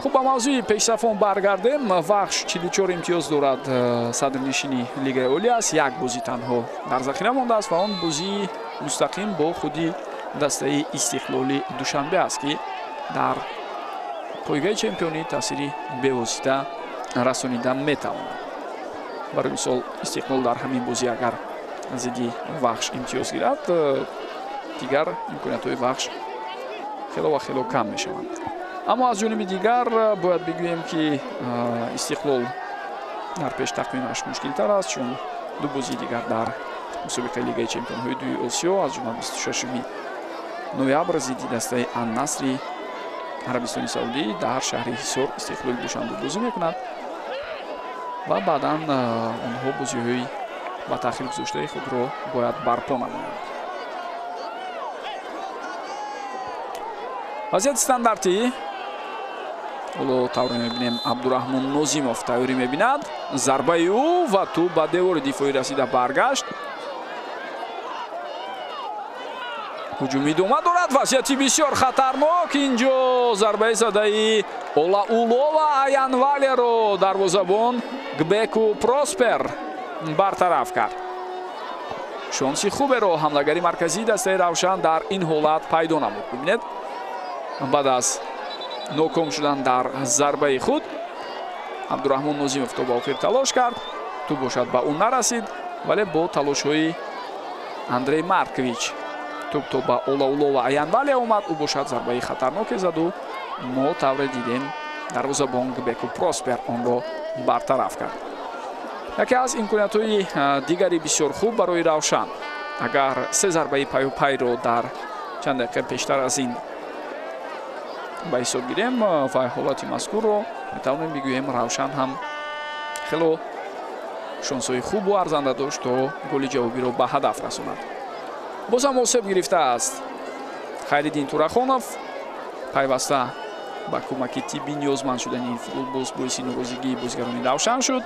Speaker 1: хуб, ба мавзӯи пешсафон баргардем. вахш 44 имтиёз дорад, садрнишини Лигаи Олӣ аст. як бозӣ танҳо дар захира мондааст ва он бозии мустақим бо худи дастаи Истиқлоли Душанбе аст ки дар пойгаи чемпионӣ таъсири бевосита расонида метавонад. барои мисол Истиқлол дар ҳамин бозӣ агар зидди вахш имтиёз гирад, дигар имкониятҳои вахш хело ва хело кам мешаванд. аммо аз ҷониби дигар бояд бигӯем ки Истиқлол дар пеш тақвимаш мушкилтар аст, чун ду бозии дигар дар мусобиқаи Лигаи Чемпионҳои Дуи Осиё аз ҷумла 26 ноябр зидди дастаи Ан-Насри Арабистони Саудӣ дар шаҳри Ҳисор Истиқлоли Душанбе бозӣ мекунад ва баъдан онҳо бозиҳои ба таъхир гузоштаи худро бояд барпо намоянд. вазъияти стандартӣ ҳоло тавре мебинем. Абдураҳмон Нозимов тайёрӣ мебинад. зарбаи ӯ ва ту ба девори дифоӣ расида баргашт. ҳуҷум идома дорад. вазъияти бисёр хатарнок. инҷо зарбаи задаи Олаулова Аянвалеро дарвозабон Гбеку Проспер бартараф кард. шонси хуберо ҳамлагари марказии дастаи Равшан дар ин ҳолат пайдо намуд. бибинед, баъд аз ноком шудан дар зарбаи худ Абдураҳмон Нозимов то ба охир талош кард. ту бошад ба ӯ нарасид, вале бо талошҳои Андрей Маркович туп то ба Олаулова Аянвале омад. ӯ бошад зарбаи хатарноке заду мо тавре дидем дарвозабон Гбеку Проспер онро бартараф кард. яке аз имкониятҳои дигари бисёр хуб барои Равшан. агар се зарбаи паюпайро дар чанд дақиқа пештар аз ин ба ҳисоб гирем ва ҳолати мазкурро метавонем бигӯем Равшан ҳам хело шонсҳои хубу арзанда дошт то голи ҷавобиро ба ҳадаф расонад. бозам осеб гирифтааст Хайриддин Турахонов. пайваста ба кӯмаки тиббӣ ниёзманд шудани ин футболбоз боиси норозигии бозигарони Равшан шуд.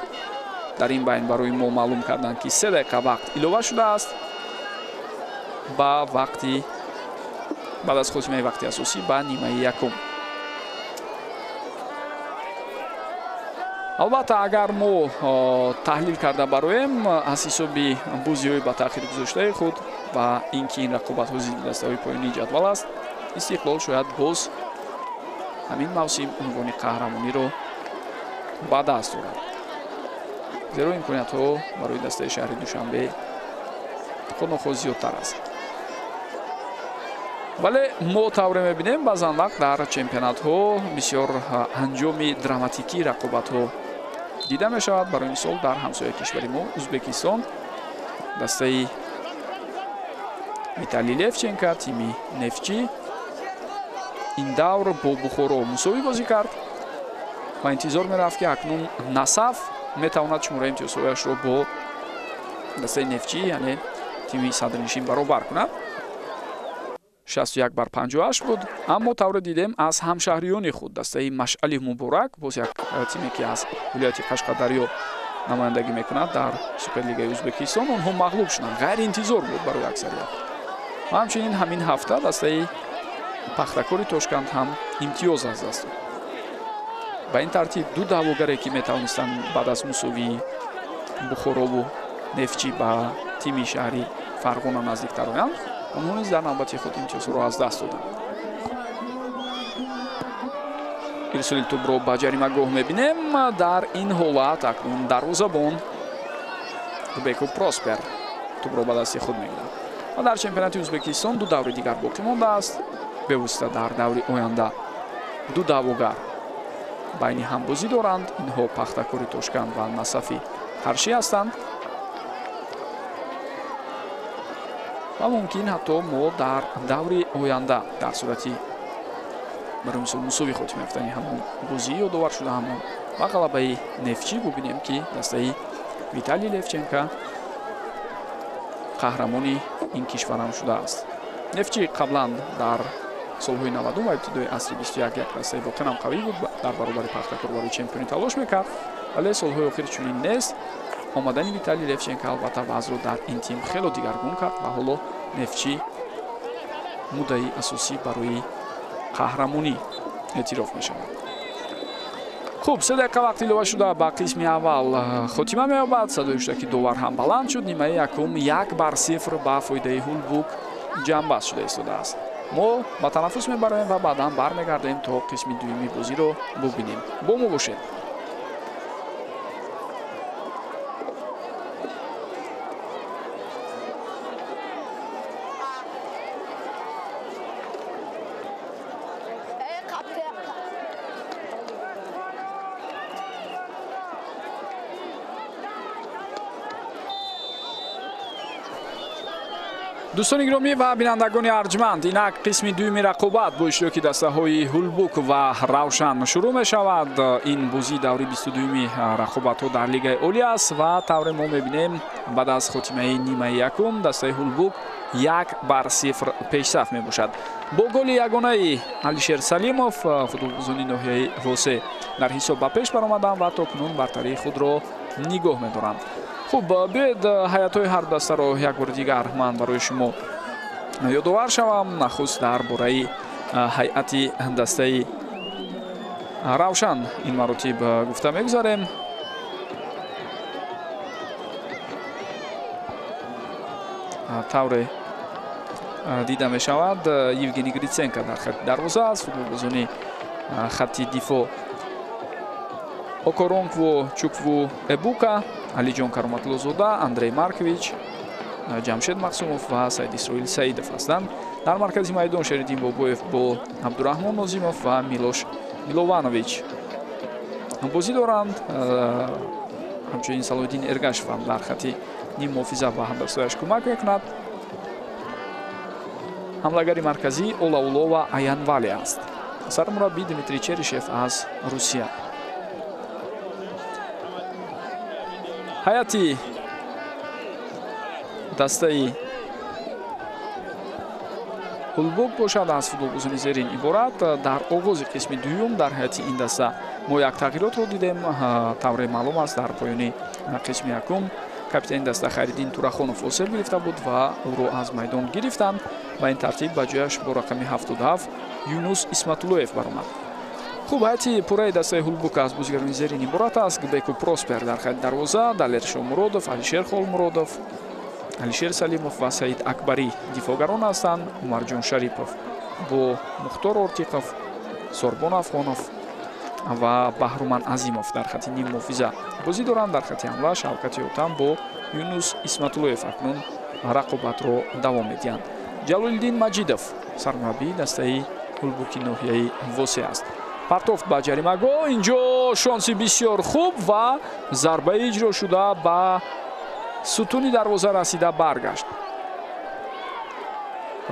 Speaker 1: дар ин байн барои мо маълум карданд ки 3 дақиқа вақт илова шудааст ба вақти баъд аз хотимаи вақти асосӣ ба нимаи якум. албатта агар мо таҳлил карда бароем аз ҳисоби бозиҳои ба таъхир гузоштаи худ ва ин ки ин рақобатҳо зидди дастаҳои поёнии ҷадвал аст, истиқлол шояд боз ҳамин мавсим унвони қаҳрамониро ба даст орад. зеро имкониятҳо барои дастаи шаҳри душанбе худнохоҳ зиёдтар аст. вале мо тавре мебинем баъзан вақт дар чемпионатҳо бисёр анҷоми драматикии рақобатҳо дида мешавад. барои мисол дар ҳамсояи кишвари мо ӯзбекистон дастаи Виталий Левченко, тими нефтчӣ ин давр бо Бухоро мусовӣ бозӣ кард ва интизор мерафт ки акнун Насаф метавонад шумораи имтиёзҳояшро бо дастаи нефтчӣ яъне тими садрнишин баробар кунад. 61-58 буд, аммо тавре дидем аз ҳамшаҳриёни худ дастаи Машъали Муборак, боз як тиме ки аз вилояти Қашқадарё намояндагӣ мекунад дар Суперлигаи Ӯзбекистон, онҳо мағлуб шуданд. ғайриинтизор буд барои аксарият. ва ҳамчунин ҳамин ҳафта дастаи Пахтакори Тошканд ҳам имтиёз аз даст дод. ба ин тартиб ду даъвогаре ки метавонистанд баъд аз мусовии Бухорову нефтчӣ ба тими шаҳри Фарғона наздиктар оянд, онҳо низ дар навбати худ имтиёзҳоро аз даст доданд. ирсоли тӯбро ба ҷаримагоҳ мебинем. дар ин ҳолат акнун дарвозабон Беков Проспер тӯбро ба дасти худ мегирад ва дар чемпионати Ӯзбекистон ду даври дигар боқӣ мондааст. бевосита дар даври оянда ду даъвогар байни ҳам бозӣ доранд. инҳо Пахтакори Тошканд ва Насафи Қаршӣ ҳастанд ва мумкин ҳатто мо дар даври оянда дар сурати барои мисол мусови хотима яфтани ҳамон бозӣ ёдовар шуда ҳамон ва ғалабаи нефтчӣ бубинем ки дастаи Виталий Левченко қаҳрамони ин кишварам шудааст. нефтчӣ қаблан дар солҳои 90 ва ибтидои асри 21 як дастаи воқеан қавӣ буд дар баробари Пахтакор барои чемпионӣ талош мекард, вале солҳои охир чунин нест. омадани Виталий Левченко албатта вазъро дар ин тим хело дигаргун кард ва ҳоло нефтчӣ муддаи асосӣ барои қаҳрамонӣ эътироф мешавад. хуб, 3 дақиқа вақт илова шуда ба қисми аввал хотима меёбад. садои хуштаки довар ҳам баланд шуд. нимаи якум 1-0 ба фоидаи Ҳулбук ҷамъбаст шуда истодааст. мо ба танаффус мебароем ва баъдан бармегардем то қисми дуюми бозиро бубинем. бо мо бошед. дӯстони гиромӣ ва бинандагони арҷманд, инак қисми дуюми рақобат бо иштироки дастаҳои Ҳулбук ва Равшан шурӯъ мешавад. ин бозии даври 22-юми рақобатҳо дар Лигаи Олӣ аст ва тавре мо мебинем баъд аз хотимаи нимаи якум дастаи Ҳулбук 1-0 пешсаф мебошад. бо голи ягонаи Алишер Салимов футболбозони ноҳияи Восе дар ҳисоб ба пеш баромаданд ва токунун бартарии худро нигоҳ медоранд. хуб, биёед ҳаятҳои ҳар дастаро як бори дигар ман барои шумо ёдовар шавам. нахуст дар бораи ҳайати дастаи Равшан ин маротиб гуфта мегузарем. тавре дида мешавад Евгений Гриценко дар хати дарвоза аст. футболбозони хатти дифоъ Окоронкву Чукву Эбука, Алиҷон Кароматуллозода, Андрей Маркович, Ҷамшед Мақсумов ва Саид Исроил Саидов ҳастанд. дар маркази майдон Шеридин Бобоев бо Абдураҳмон Нозимов ва Милош Милованович бозӣ доранд. ҳамчунин Салоҳиддин Эргашев ҳам дар хати ним муҳофиза ба ҳамдастҳояш кӯмак мекунад. ҳамлагари марказӣ Олаулова Аянвали аст. сармураббӣ Дмитрий Черишев аз Русия. ҳайати дастаи Ҳулбук бошад аз футболбозони зерин иборат. дар оғози қисми дуюм дар ҳайати ин даста мо як тағйиротро дидем. тавре маълум аст дар поёни қисми якум капитани даста Хайриддин Турахонов осеб гирифта буд ва ӯро аз майдон гирифтанд. ба ин тартиб ба ҷояш бо рақами 77 Юнус Исматуллоев баромад. хуб ҳайти пурраи дастаи ҳулбук аз бозигарони зерин иборат аст. Гбеку Проспер дар хайти дарвоза, Далер Шомуродов, Алишер Холмуродов, Алишер Салимов ва Саид Акбари дифогарон ҳастанд. Умарҷон Шарипов бо Мухтор Ортиқов, Сорбон Афғонов ва Баҳруман Азимов дар хати ним муҳофиза бозӣ доранд. Дар хати ҳамла Шавкати Отам бо Юнус Исматуллоев акнун рақобатро давом медиҳанд. Ҷалолиддин Маҷидов сармураббии дастаи ҳулбуки ноҳияи Восе аст. Партофт ба ҷаримагоҳ, инҷо шонси бисёр хуб ва зарбаи иҷро шуда ба сутуни дарвоза расида баргашт.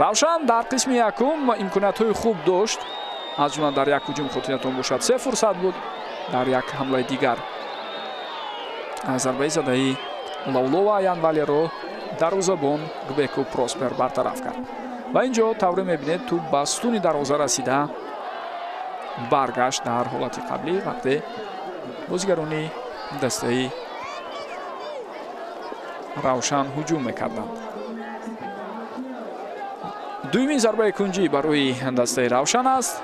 Speaker 1: Равшан дар қисми якум имкониятҳои хуб дошт, аз ҷумла дар як ҳуҷум хотиринатон бошад 3 фурсат буд, дар як ҳамлаи дигар зарбаи задаи Лавлова Аянвалиро дарвозабон Гбеку Проспер бартараф кард. ва инҷо тавре мебинед ту ба сутуни дарвоза расида баргашт дар ҳолати қаблӣ вақте бозигарони дастаи Равшан ҳуҷум мекарданд. дуюмин зарбаи кунҷӣ барои дастаи Равшан аст.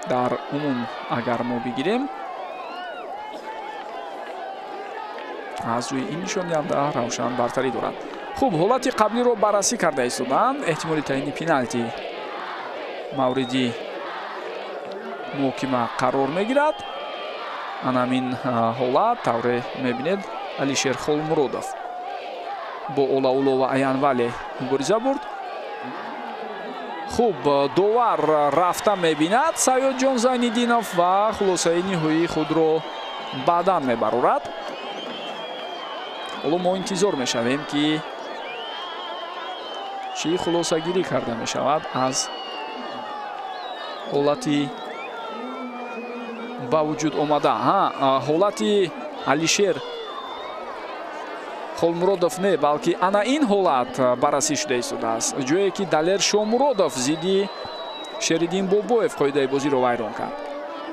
Speaker 1: дар умум агар мо бигирем аз рӯи ин нишонианда Равшан бартарӣ дорад. хуб, ҳолати қаблиро баррасӣ карда истоданд. эҳтимоли таъини пеналти мавриди муҳокима қарор мегирад. анамин ҳолат тавре мебинед Алишер Холмуродов бо Олаулова Аянвале мубориза бурд. хуб, довар рафта мебинад Саёдҷон Зайниддинов ва хулосаи ниҳоии худро баъдан мебарорад. ҳоло мо интизор мешавем ки чӣ хулосагирӣ карда мешавад аз ҳолати ба вуҷуд омада. ҳолати Алишер Холмуродов не, балки ана ин ҳолат баррасӣ шуда истодааст. ҷое ки Далер Шомуродов зидди Шериддин Бобоев қоидаи бозиро вайрон кард.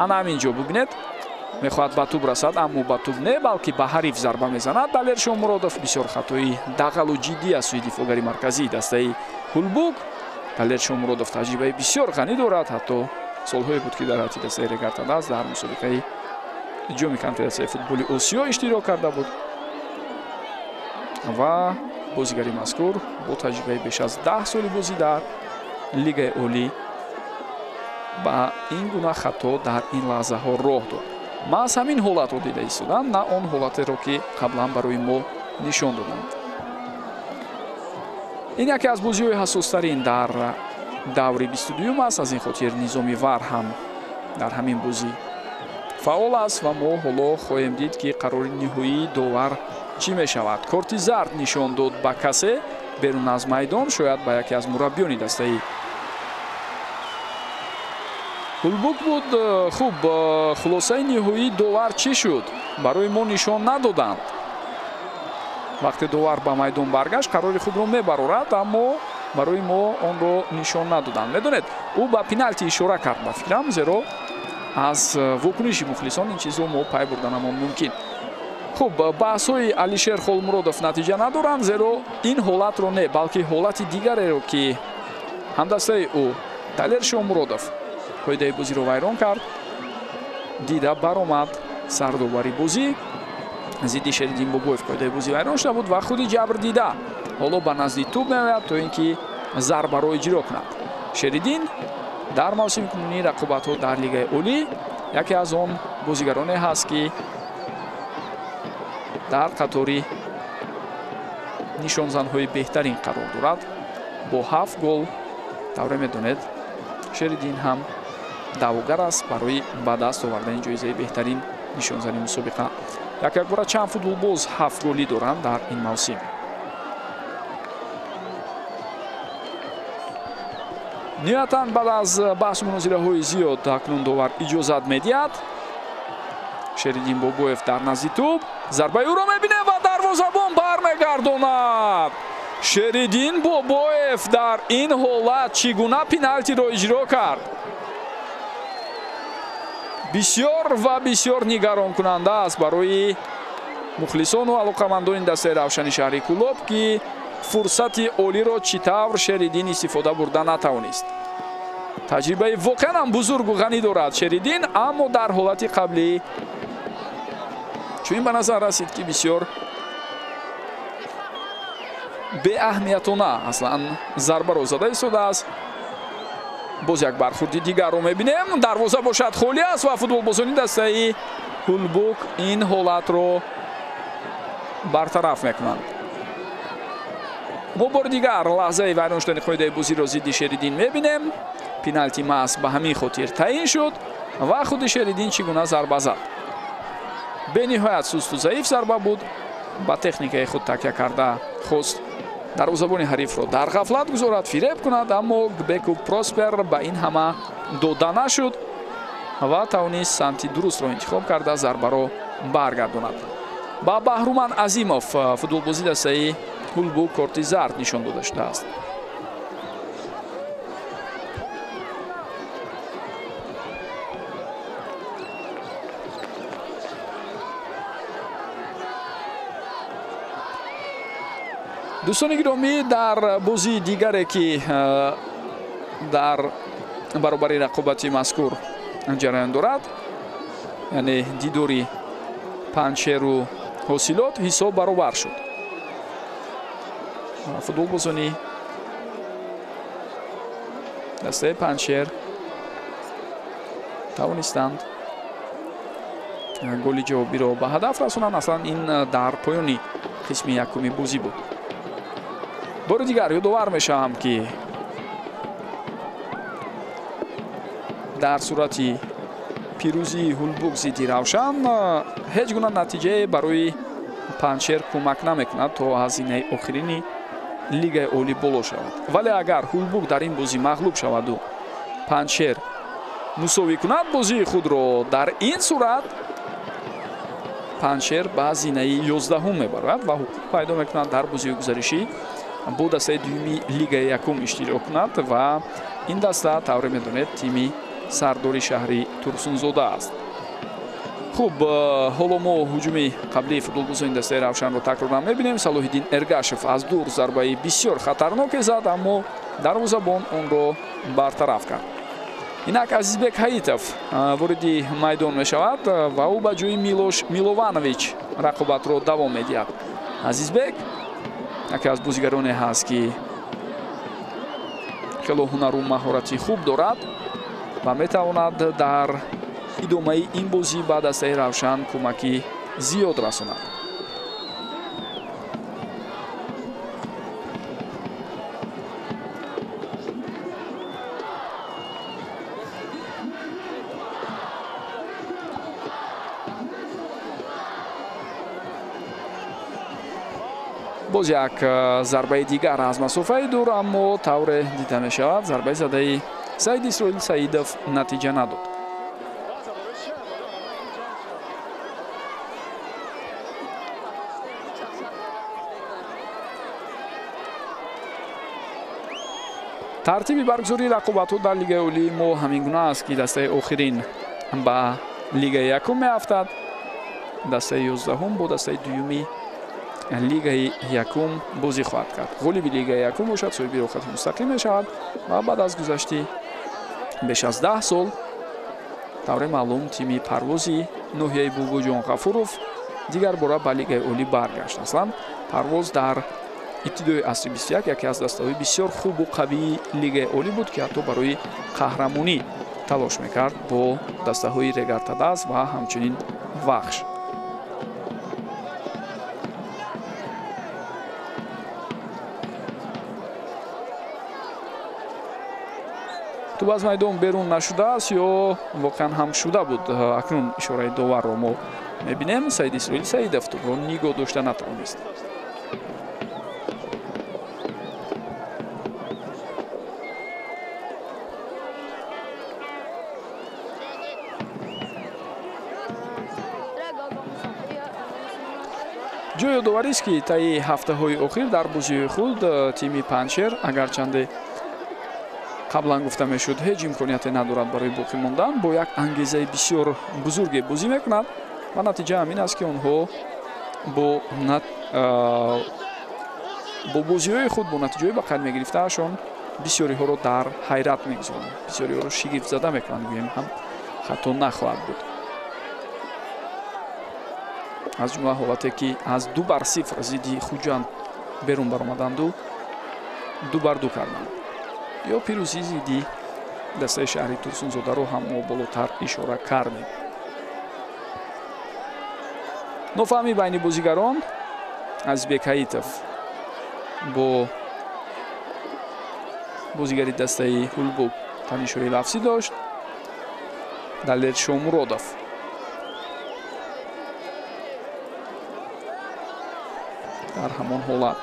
Speaker 1: ана ҳамин ҷо бубинед, мехоҳад ба туб расад, аммо ба туб не, балки ба ҳариф зарба мезанад. Далер Шомуродов бисёр хатои дағалу ҷиддӣ аз сӯи дифогари марказии дастаи ҳулбук. Далер Шомуродов таҷрибаи бисёр ғанӣ дорад, ҳатто солҳое буд ки дар ҳайати дастаи Регартадас дар мусобиқаи ҷоми конференсияи футболи Осиё иштирок карда буд ва бозигари мазкур бо таҷрибаи беш аз 10 соли бозӣ дар лигаи олӣ ба ин гуна хато дар ин лаҳзаҳо роҳ дод. маҳз ҳамин ҳолатро дида истоданд, на он ҳолатеро ки қаблан барои мо нишон доданд. ин яке аз бозиҳои ҳасостарин дар даври 22 аст. аз ин хотир Низоми Вар ҳам дар ҳамин бозӣ фаъол аст ва мо ҳоло хоҳем дид ки қарори ниҳоии довар чӣ мешавад. корти зард нишон дод ба касе берун аз майдон, шояд ба яке аз мураббиёни дастаи ҳулбук буд. хуб, хулосаи ниҳоии довар чӣ шуд? барои мо нишон надоданд. вақте довар ба майдон баргашт, қарори худро мебарорад, аммо барои мо онро нишон надоданд. медонед, ӯ ба пеналти ишора кард ба фикрам, зеро аз вокуниши мухлисон ин чизро мо пай бурданамон мумкин. хуб, баҳсҳои Алишер Холмуродов натиҷа надоранд, зеро ин ҳолатро не, балки ҳолати дигареро ки ҳамдастаи ӯ Далер Шомуродов қоидаи бозиро вайрон кард, дида баромад сардовари бозӣ зидди Шериддин Бобоев қоидаи бозӣ вайрон шуда буд ва худи ҷабрдида ҳоло ба назди туб меояд то ин ки зарбаро иҷро кунад. Шериддин дар мавсими кунунии рақобатҳо дар лигаи олӣ яке аз он бозигароне ҳаст ки дар қатори нишонзанҳои беҳтарин қарор дорад. бо 7 гол тавре медонед Шериддин ҳам даъвогар аст барои ба даст овардани ҷоизаи беҳтарин нишонзани мусобиқа. якбора чанд футболбоз 7 голӣ доранд дар ин мавсим. ниҳоятан баъд аз баҳсу мунозираҳои зиёд акнун довар иҷозат медиҳад. Шериддин Бобоев дар назди туб зарбаи ӯро мебинем ва дарвозабон бармегардонад. Шериддин Бобоев дар ин ҳолат чӣ гуна пеналтиро иҷро кард? бисёр ва бисёр нигаронкунанда аст барои мухлисону алоқамандони дастаи Равшани шаҳри Кӯлоб ки фурсати олиро чӣ тавр Шериддин истифода бурда натавонист. таҷрибаи воқеан ҳам бузургу ғанӣ дорад Шеридин, аммо дар ҳолати қаблӣ чунин ба назар расид ки бисёр беаҳамиятона аслан зарбаро зада истодааст. боз як бархурди дигарро мебинем. Дарвоза бошад холӣ аст ва футболбозони дастаи Ҳулбук ин ҳолатро бартараф мекунанд. мо бори дигар лаҳзаи вайрон шудани қоидаи бозиро зидди Шеридин мебинем. пеналти маҳз ба ҳамин хотир таъин шуд ва худи Шеридин чӣ гуна зарба зад. бениҳоят сусту заиф зарба буд. ба техникаи худ такя карда хост дарвозабони ҳарифро дар ғафлат гузорад, фиреб кунад, аммо Гбеку Проспер ба ин ҳама дода нашуд ва тавонист самти дурустро интихоб карда зарбаро баргардонад. ба Баҳруман Азимов футболбози дастаи Ҳулбук корти зард нишон дода шудааст. дӯстони гиромӣ, дар бозии дигаре ки дар баробари рақобати мазкур ҷараён дорад, яъне дидори Панчеру ҳосилот, ҳисоб баробар шуд. футболбозони дастаи Панчер тавонистанд голи ҷавобиро ба ҳадаф расонанд. аслан ин дар поёни қисми якуми бозӣ буд. бори дигар ёдовар мешавам ки дар сурати пирӯзии Ҳулбук зидди Равшан ҳеҷ гуна натиҷае барои Панчер кӯмак намекунад то аз зинаи охирини лигаи олӣ боло шавад. вале агар Ҳулбук дар ин бозӣ мағлуб шаваду Панчер мусовӣ кунад бозии худро, дар ин сурат Панчер ба зинаи 11 мебарад ва ҳуқуқ пайдо мекунад дар бозии гузаришӣ бо дастаи дуюми лигаи якум иштирок кунад ва ин даста тавре медонед тими сардори шаҳри Турсунзода аст. хуб, ҳоло мо ҳуҷуми қаблии футболбозони дастаи Равшанро такроран мебинем. Салоҳиддин Эргашев аз дур зарбаи бисёр хатарноке зад, аммо дарвозабон онро бартараф кард. инак Азизбек Ҳаитов вориди майдон мешавад ва ӯ ба ҷои Милош Милованович рақобатро давом медиҳад. Азизбек яке аз бозигароне ҳаст ки хело ҳунару маҳорати хуб дорад ва метавонад дар идомаи ин бозӣ ба дастаи Равшан кӯмаки зиёд расонад. боз як зарбаи дигар аз масофаи дур, аммо тавре дида мешавад зарбаи задаи Саид Исроил Саидов натиҷа надод. тартиби баргузории рақобатҳо дар лигаи олӣ мо ҳамин гуна аст ки дастаи охирин ба лигаи якум меафтад, дастаи 11 бо дастаи дуюми лигаи якум бозӣ хоҳад кард. ғолиби лигаи якум бошад, соҳиби роҳхати мустақим мешавад ва баъд аз гузашти беш аз 10 сол тавре маълум тими парвози ноҳияи Бугуҷон Ғафуров дигар бора ба лигаи олӣ баргашт. аслан парвоз дар ибтидои асри 21 яке аз дастаҳои бисёр хубу қавии лигаи олӣ буд ки ҳатто барои қаҳрамонӣ талош мекард бо дастаҳои Регартадас ва ҳамчунин Вахш. туб аз майдон берун нашудааст ё воқеан ҳам шуда буд. акнун ишораи доварро мо мебинем. Саид Исроил Саидов тубро нигоҳ дошта натавонист. ҷо ёдоварист ки таи ҳафтаҳои охир дар бозиҳои худ тими Панчер агарчанде қаблан гуфта мешуд ҳеҷ имконияте надорад барои боқӣ мондан, бо як ангезаи бисёр бузурге бозӣ мекунад ва натиҷа ҳамин аст ки онҳо бо бозиҳои худ бо натиҷаҳои ба қайд мегирифтаашон бисёриҳоро дар ҳайрат мегузорад, бисёриҳоро шигифтзада мекунад, гӯем ҳам хато нахоҳад буд. аз ҷумла ҳолате ки аз 2-0 зидди Хуҷанд берун баромаданду 2-2 карданд. ё пирӯзӣ зидди дастаи шаҳри Турсунзодаро ҳам мо болотар ишора кардем. нофаҳмӣ байни бозигарон. Азизбек Ҳаитов бо бозигари дастаи Ҳулбук танишҳои лафзӣ дошт. Далел Шомуродов дар ҳамон ҳолат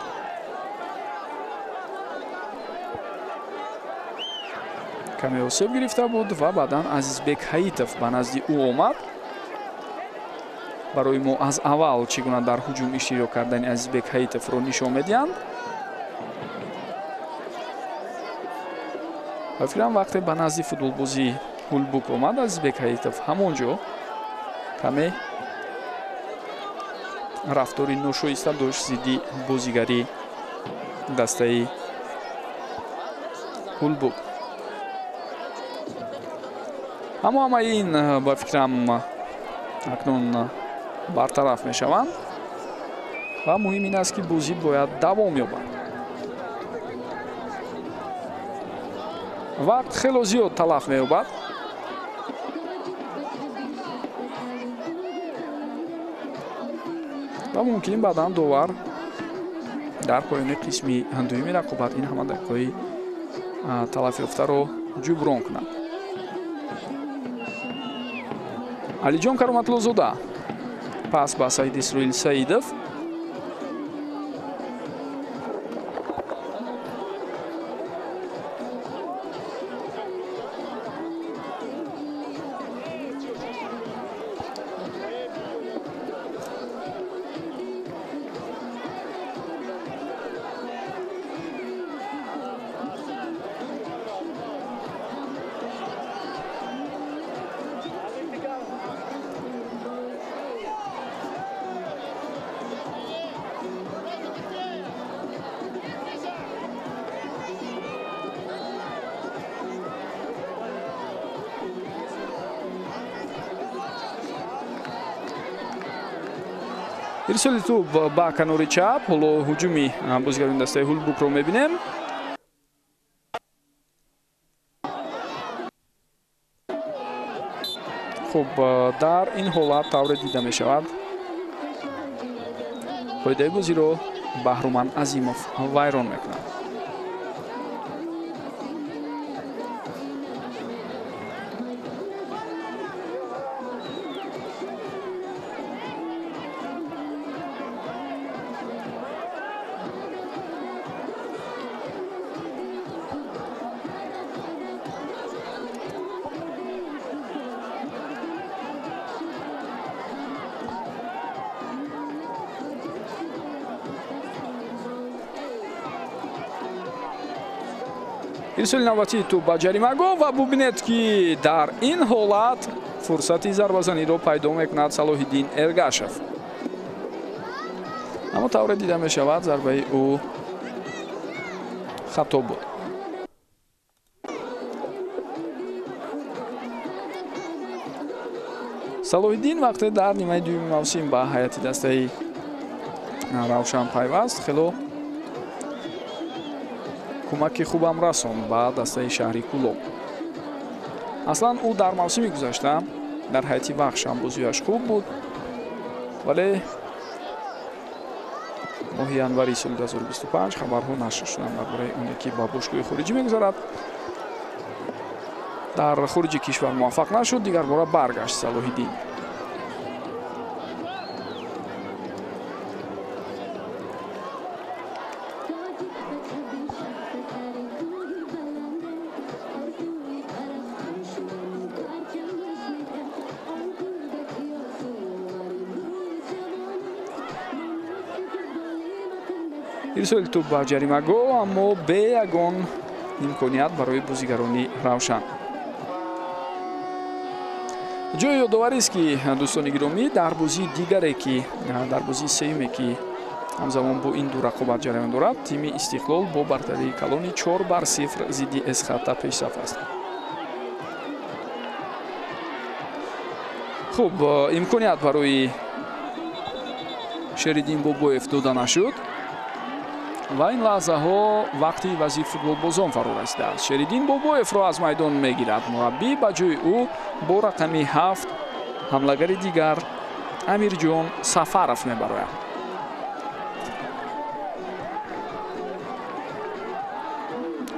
Speaker 1: каме осеб гирифта буд ва баъдан Азизбек Ҳаитов ба назди ӯ омад. барои мо аз аввал чӣ гуна дар ҳуҷум иштирок кардани Азизбек Ҳаитовро нишон медиҳанд. ва фикрам вақте ба назди футболбози Ҳулбук омад Азизбек Ҳаитов ҳамон ҷо каме рафтори ношоиста дошт зидди бозигари дастаи Ҳулбук. аммо ҳамаи ин ба фикрам акнун бартараф мешаванд ва муҳим ин аст ки бозӣ бояд давом ёбад. вақт хело зиёд талаф меёбад. ва мумкин баъдан довар дар поёни қисми дуюми рақобат ин ҳама дақиқаҳои талафёфтаро ҷуброн кунад. Алиҷон Кароматлозода пас ба Саид Исроил Саидов. ирсоли тӯб ба канори чап. ҳоло ҳуҷуми бозигарони дастаи Ҳулбукро мебинем. хуб, дар ин ҳолат тавре дида мешавад қоидаи бозиро Баҳруман Азимов вайрон мекунад. ирсоли навбатии тӯб ба ҷаримагоҳ ва бубинед ки дар ин ҳолат фурсати зарбазаниро пайдо мекунад Салоҳиддин Эргашев. аммо тавре дида мешавад зарбаи ӯ хато буд. Салоҳиддин вақте дар нимаи дуюми мавсим ба ҳайати дастаи Равшан пайваст, хело кӯмаки хубам расон ба дастаи шаҳри Кӯлоб. аслан ӯ дар мавсими гузашта дар ҳайати вахш ҳам бозиаш хуб буд, вале моҳи январи соли 2025 хабарҳо нашр шуданд дар бораи оне ки ба бошгоҳи хориҷӣ мегузарад. дар хориҷи кишвар муваффақ нашуд, дигар бора баргашт Салоҳиддин. ирсоли тӯб ба ҷаримагоҳ, аммо бе ягон имконият барои бозигарони Равшан. ҷои ёдоварист ки дӯстони гиромӣ дар бозии дигаре ки дар бозии сеюме ки ҳамзамон бо ин ду рақобат ҷараён дорад. Тими Истиқлол бо бартарии калони 4-0 зидди Эсхата пешсаф аст. хуб, имконият барои Шеридин Бобоев дода нашуд ва ин лаҳзаҳо вақти вазир футболбозон фаро расидааст. Шеридин Бобоевро аз майдон мегирад мураббӣ, ба ҷои ӯ бо рақами 7 ҳамлагари дигар Амирҷон Сафаров мебарояд.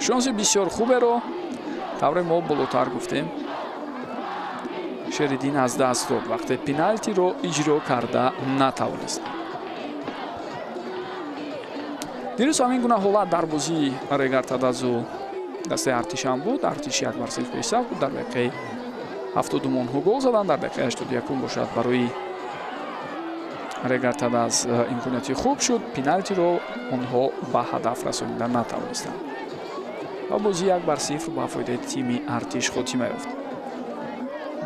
Speaker 1: шонси бисёр хуберо тавре мо болотар гуфтем Шеридин аз даст дод вақте пеналтиро иҷро карда натавонист. дирӯз ҳамин гуна ҳолат дар бозии Регартадазу дастаи Артиш ҳам буд. Артиш 1-0 пешсаф буд. Дар дақиқаи 70 онҳо гол заданд. Дар дақиқаи 81 бошад барои Регартадаз имконияти хуб шуд. Пеналтиро онҳо ба ҳадаф расонида натавонистанд ва бозӣ 1-0 ба фоидаи тими Артиш хотима ёфт.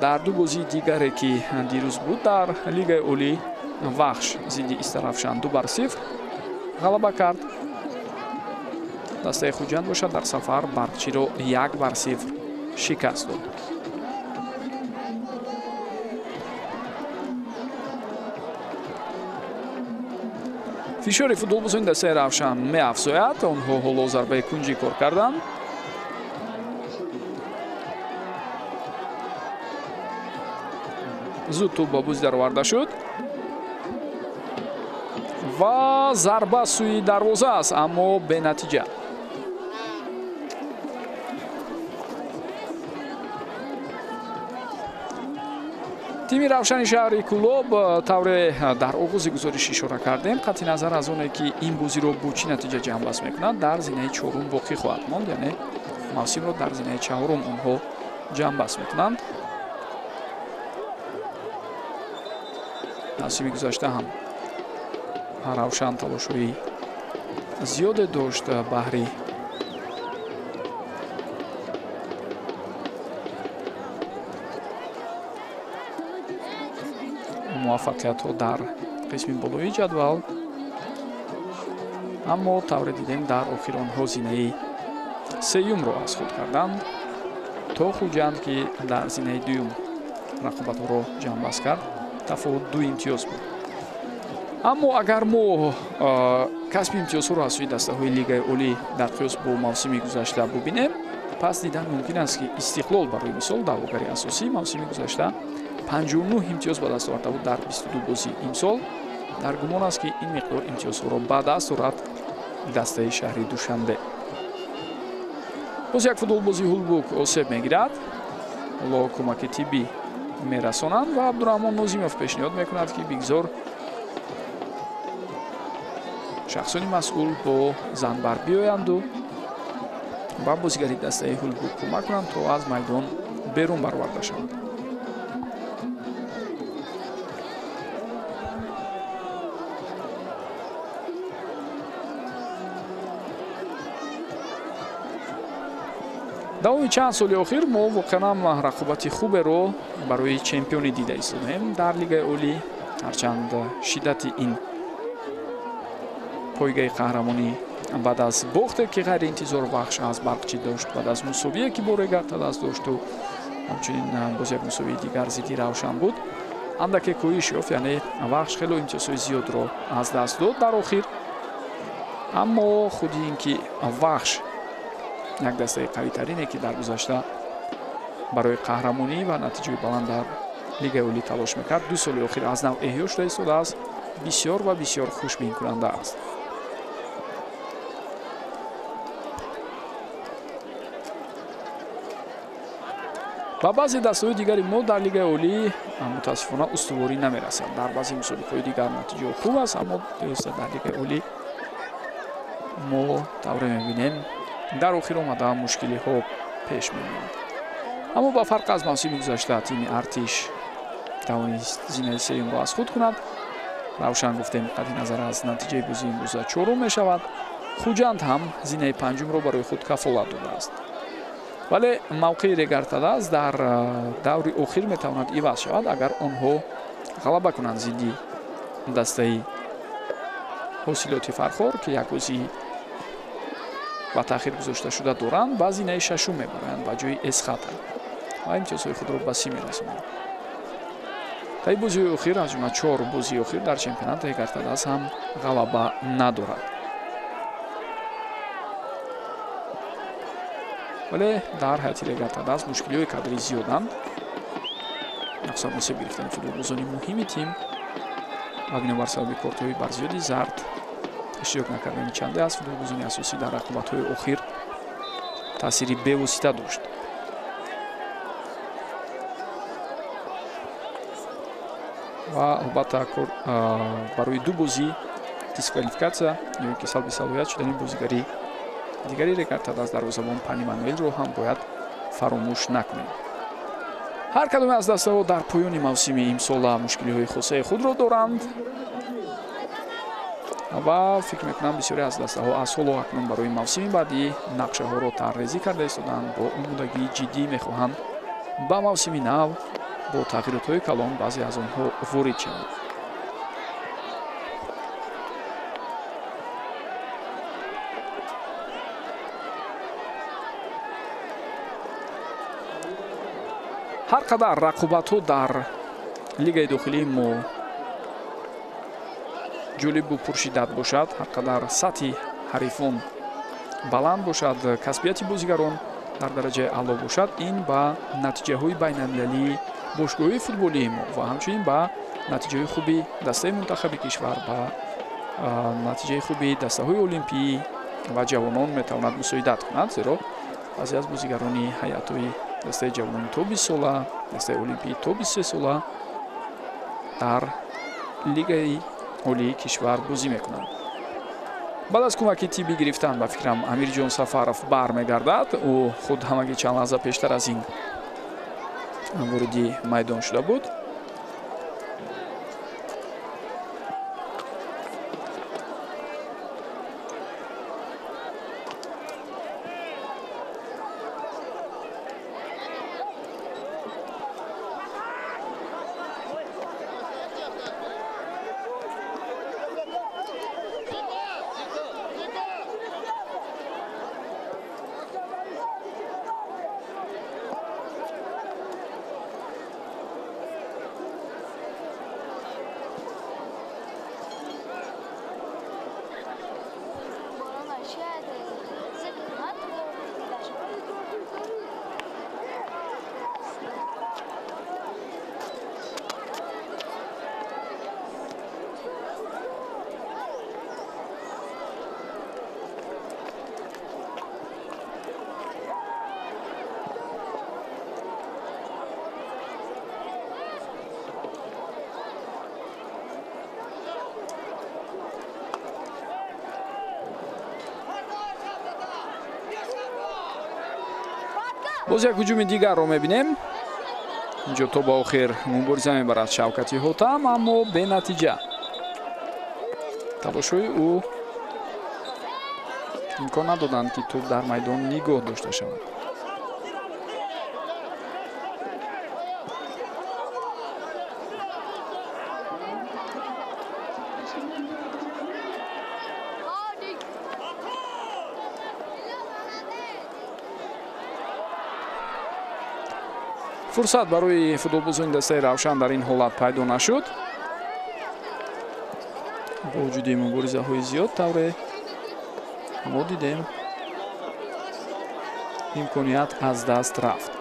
Speaker 1: дар ду бозии дигаре ки дирӯз буд дар Лигаи Олӣ Вахш зидди Истарафшан 2-0 ғалаба кард. дастаи Хуҷанд бошад дар сафар Барқчиро 1-0 шикаст дод. фишори футболбозони дастаи Равшан меафзояд. онҳо ҳоло зарбаи кунҷӣ кор карданд. зуд тӯб ба бӯз дароварда шуд ва зарба сӯи дарвоза аст, аммо бенатиҷа. тими Равшани шаҳри Кӯлоб тавре дар оғози гузориш ишора кардем. қатъи назар аз оне ки ин бозиро бо чӣ натиҷа ҷамъбаст мекунад, дар зинаи чорум боқӣ хоҳад монд, яъне мавсимро дар зинаи чаҳорум онҳо ҷамъбаст мекунанд. мавсими гузашта ҳам Равшан талошҳои зиёде дошт баҳри муваффақиятҳо дар қисми болоии ҷадвал, аммо тавре дидем дар охир онҳо зинаи сеюмро аз худ карданд, то Хуҷанд ки дар зинаи дуюм рақобатҳоро ҷамъбаст кард. тафовут 2 имтиёз буд. аммо агар мо касби имтиёзҳоро аз сӯи дастаҳои Лигаи Олӣ дар қиёс бо мавсими гузашта бубинем, пас дидан мумкин аст ки Истиқлол барои мисол даъвогари асосӣ мавсими гузашта 59 имтиёз ба даст оварда буд дар 22 бозӣ. имсол дар гумон аст ки ин миқдор имтиёзҳоро ба даст орад дастаи шаҳри Душанбе. боз як футболбози Ҳулбук осеб мегирад, ҳоло кӯмаки тиббӣ мерасонанд ва Абдураҳмон Нозимов пешниҳод мекунад ки бигзор шахсони масъул бо занбар биёянду ба бозигари дастаи Ҳулбук кӯмак кунанд то аз майдон берун бароварда шаванд. давоми чанд соли охир мо воқеан рақобати хуберо барои чемпионӣ дида истодем дар Лигаи Олӣ. ҳарчанд шиддати ин пойгаи қаҳрамонӣ баъд аз бохте ки ғайриинтизор Вахш аз Барқчӣ дошт, баъд аз мусовие ки бо Регартадаз дошту ҳамчунин боз як мусовии дигар зидди Равшан буд, андаке коҳиш ёфт, яъне Вахш хело имтиёзҳои зиёдро аз даст дод дар охир. аммо худи ин ки Вахш як дастаи қавитарине ки дар гузашта барои қаҳрамонӣ ва натиҷаи баланд дар Лигаи Олӣ талош мекард, 2 соли охир аз нав эҳё шуда истодааст. бисёр ва бисёр хушбинкунанда аст. ба баъзе дастаҳои дигари мо дар Лигаи Олӣ мутаассифона устуворӣ намерасад. дар баъзе мусобиқаҳои дигар натиҷаҳо хуб аст, аммо беёста дар Лигаи Олӣ мо тавре мебинем дар охир омада мушкилиҳо пеш меоянд. аммо ба фарқ аз мавсими гузашта тими Артиш тавонист зинаи сеюмро аз худ кунад. Равшан гуфтем қатъи назар аз натиҷаи бозии имрӯза 4 мешавад. Хуҷанд ҳам зинаи 5-умро барои худ кафолат додааст. вале мавқеи Регартадаз дар даври охир метавонад иваз шавад агар онҳо ғалаба кунанд зидди дастаи ҳосилоти фархор ки як бозӣ ба таъхир гузошта шуда доранд ба зинаи шашум мебаранд ба ҷои эсхата ва имтиёзҳои худро ба си мерасонанд. таи бозиҳои охир аз ҷумла 4 бозии охир дар чемпионат Эгартадас ҳам ғалаба надорад. вале дар ҳайати Эгартадас мушкилиҳои кадри зиёданд. махсусан осеб гирифтани футболбозони муҳими тим ва бинобар сабаби кортҳои барзиёди зард иштирок накардани чанде аз футболбозони асосӣ дар рақобатҳои охир таъсири бевосита дошт. ва албатта барои ду бозӣ дисквалификатсия ё ки салби салоҳият шудани бозигари дигари Эгартадас дарвозабон Пани Мануэлро ҳам бояд фаромӯш накунем. ҳар кадоме аз дастаҳо дар поёни мавсими имсола мушкилиҳои хосаи худро доранд ва фикр мекунам бисёре аз дастаҳо аз ҳоло акнун барои мавсими баъдӣ нақшаҳоро тарҳрезӣ карда истоданд. Бо омодагии ҷиддӣ мехоҳанд ба мавсими нав бо тағйиротҳои калон баъзе аз онҳо ворид шаванд. ҳар қадар рақобатҳо дар лигаи дохилии мо ҷолибу пуршиддат бошад, ҳар қадар сатҳи ҳарифон баланд бошад, касбияти бозигарон дар дараҷаи аъло бошад, ин ба натиҷаҳои байналмилалии бошгоҳои футболии мо ва ҳамчунин ба натиҷаҳои хуби дастаи мунтахаби кишвар, ба натиҷаи хуби дастаҳои олимпӣ ва ҷавонон метавонад мусоидат кунад, зеро баъзе аз бозигарони ҳайатҳои дастаи ҷавонони то 20 сола, дастаи олимпии то 23 сола дар лигаи олии кишвар бозӣ мекунанд. баъд аз кӯмаки тиббӣ гирифтан ба фикрам Амирҷон Сафаров бармегардад. Ӯ худ ҳамаги чанд лаҳза пештар аз ин вориди майдон шуда буд. боз як ҳуҷуми дигарро мебинем. инҷо то ба охир мубориза мебарад Шавкати Ҳотам, аммо бенатиҷа. талошҳои ӯ имкон надоданд ки топ дар майдон нигоҳ дошта шавад. фурсат барои футболбозони дастаи Равшан дар ин ҳолат пайдо нашуд. бо вуҷуди муборизаҳои зиёд тавре мо дидем имконият аз даст рафт.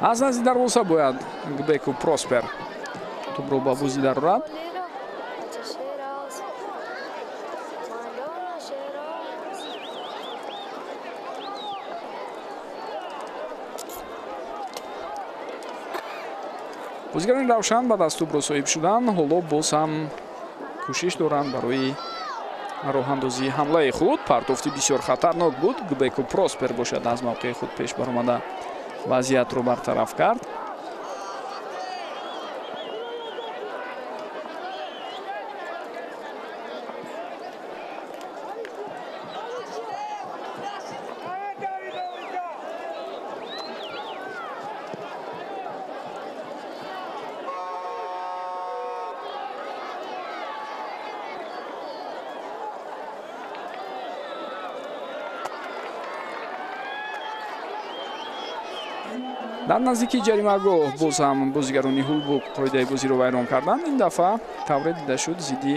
Speaker 1: аз назди дарвоза бояд Гбеку Проспер тӯбро ба бозӣ дарорад. бозигарони равшан ба даст тӯбро соҳиб шуданд. ҳоло боз ҳам кӯшиш доранд барои роҳандозии ҳамлаи худ. партофти бисёр хатарнок буд. Гбеку Проспер бошад аз мавқеи худ пеш баромада вазъиятро бартараф кард. дар наздики ҷаримагоҳ боз ҳам бозигарони ҳулбук қоидаи бозиро вайрон карданд. ин дафъа тавре дида шуд зидди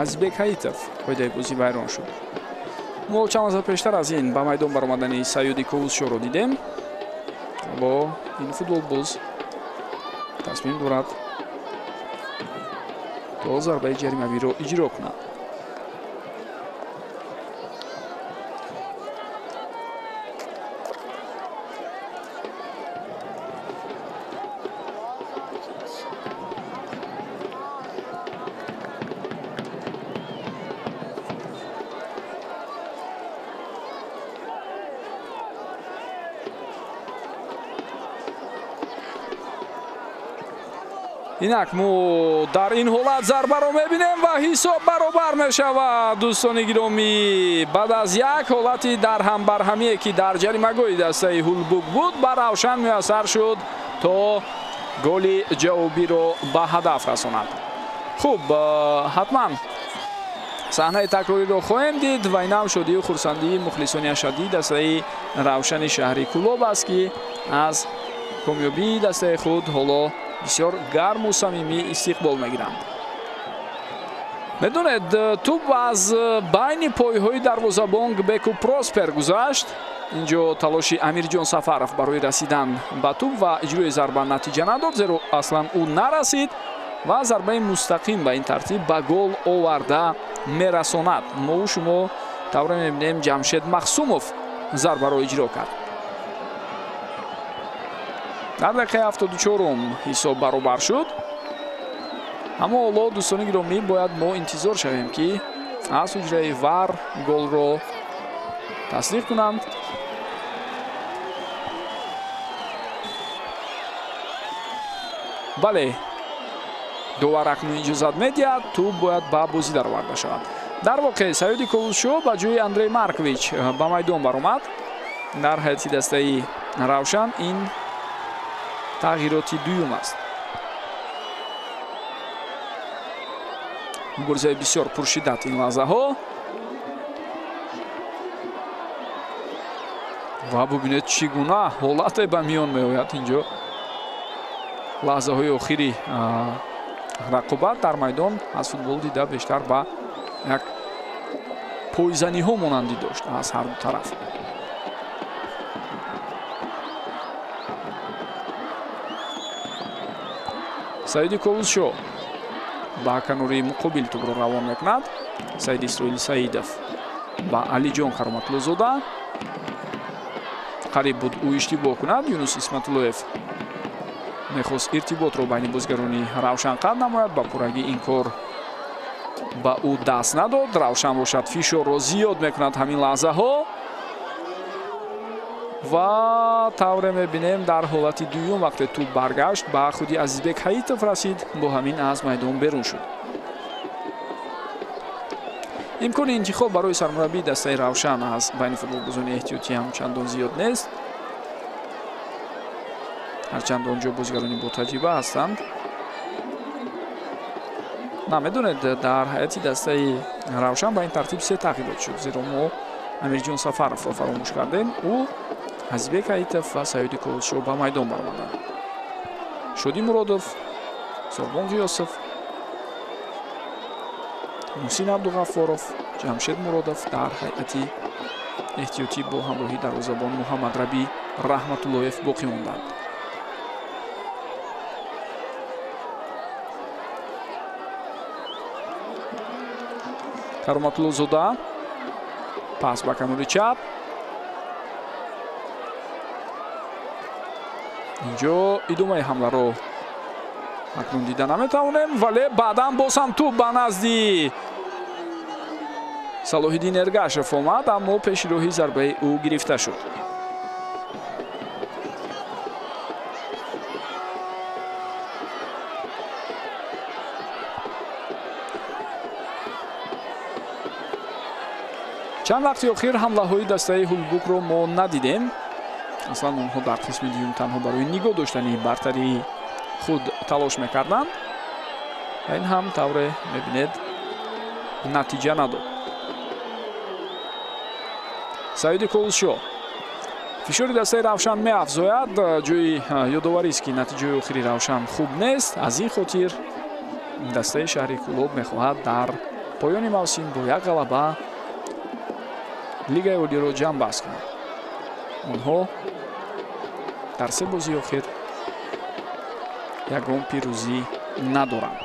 Speaker 1: азизбек ҳаитов қоидаи бозӣ вайрон шуд. мо чанд лаҳза пештар аз ин ба майдон баромадани Саёди Ковузшоро дидем. бо ин футбол боз тасмим дорад то зарбаи ҷаримавиро иҷро кунад. инак мо дар ин ҳолат зарбаро мебинем ва ҳисоб баробар мешавад. дӯстони гиромӣ, баъд аз як ҳолати дарҳамбарҳамие ки дар ҷаримагоҳи дастаи ҳулбук буд, ба равшан муяссар шуд то голи ҷавобиро ба ҳадаф расонад. хуб, ҳатман саҳнаи такрориро хоҳем дид ва инам шодию хурсандии мухлисони ашадӣ дастаи равшани шаҳри Кӯлоб аст ки аз комёбии дастаи худ ҳоло бисёр гарму самимӣ истиқбол мегиранд. медонед, тӯб аз байни пойҳои дарвозабон Гбеку Проспер гузашт. инҷо талоши Амирҷон Сафаров барои расидан ба тӯб ва иҷрои зарба натиҷа надод, зеро аслан ӯ нарасид ва зарбаи мустақим ба ин тартиб ба гол оварда мерасонад. мо шумо тавре мебинем Ҷамшед Махсумов зарбаро иҷро кард. дар дақиқаи 74-ум ҳисоб баробар шуд. аммо ҳоло дӯстони гиромӣ бояд мо интизор шавем ки аз ҳуҷраи ВАР голро тасдиқ кунанд. бале, довар акнун иҷозат медиҳад, тӯб бояд ба бозӣ дароварда шавад. дар воқеъ Саёди Ковузшо ба ҷои Андрей Маркович ба майдон баромад. дар ҳайати дастаи равшан ин тағйироти дуюм аст. муборизаи бисёр пуршиддат ин лаҳзаҳо. ва бубинед чӣ гуна ҳолате ба миён меояд инҷо. лаҳзаҳои охири рақобат дар майдон аз футбол дида бештар ба як пойзаниҳо монандӣ дошт аз ҳар ду тараф. Саиди Ковузшо ба канори муқобил тӯбро равон мекунад. Саид Исроили Саидов ба Алиҷон Харматлузода. қариб буд ӯ иштибоҳ кунад. Юнус Исматуллоев мехост иртиботро байни бозигарони равшан қатъ намояд. ба пуррагӣ ин кор ба ӯ даст надод. равшан бошад фишорро зиёд мекунад ҳамин лаҳзаҳо. ва тавре мебинем дар ҳолати дуюм вақте тӯб баргашт ба худи Азизбек Ҳаитов расид, бо ҳамин аз майдон берун шуд. имкони интихоб барои сармураббии дастаи равшан аз байни футболбозони эҳтиётӣ ҳам чандон зиёд нест, ҳарчанд он ҷо бозигарони ботаҷриба ҳастанд. намедонед, дар ҳайати дастаи равшан ба ин тартиб се тағйирот шуд, зеро мо Амирҷон Сафаровро фаромӯш кардем. ӯ Азизбек Ҳаитов ва Саёди Ковузшо ба майдон баромаданд. Шодӣ Муродов, Сорбон Ғиёсов, Муҳсин Абдуғаффоров, Ҷамшед Муродов дар ҳайати احتیاطی با همراهی دروازه‌بان محمد ربی رحمت‌اللهیف باقی موندند. Кароматулло Зода пас ба канори чап. инҷо идомаи ҳамларо акнун дида наметавонем, вале баъдан боз ҳам тӯб ба назди Салоҳиддин Эргашев омад, аммо пеши роҳи зарбаи ӯ гирифта шуд. чанд вақти охир ҳамлаҳои дастаи Ҳулбукро мо надидем. аслан онҳо дар қисми дуюм танҳо барои нигоҳ доштани бартарии худ талош мекарданд. ин ҳам тавре мебинед натиҷа надод. Саиди Колшо фишори дастаи Равшан меафзояд. ҷои ёдоварист ки натиҷаи охири Равшан хуб нест. аз ин хотир дастаи шаҳри Кӯлоб мехоҳад дар поёни мавсим бо як ғалаба лигаи олиро ҷамъбаст кунад. онҳо дар се бозии охир ягон пирӯзӣ надоранд.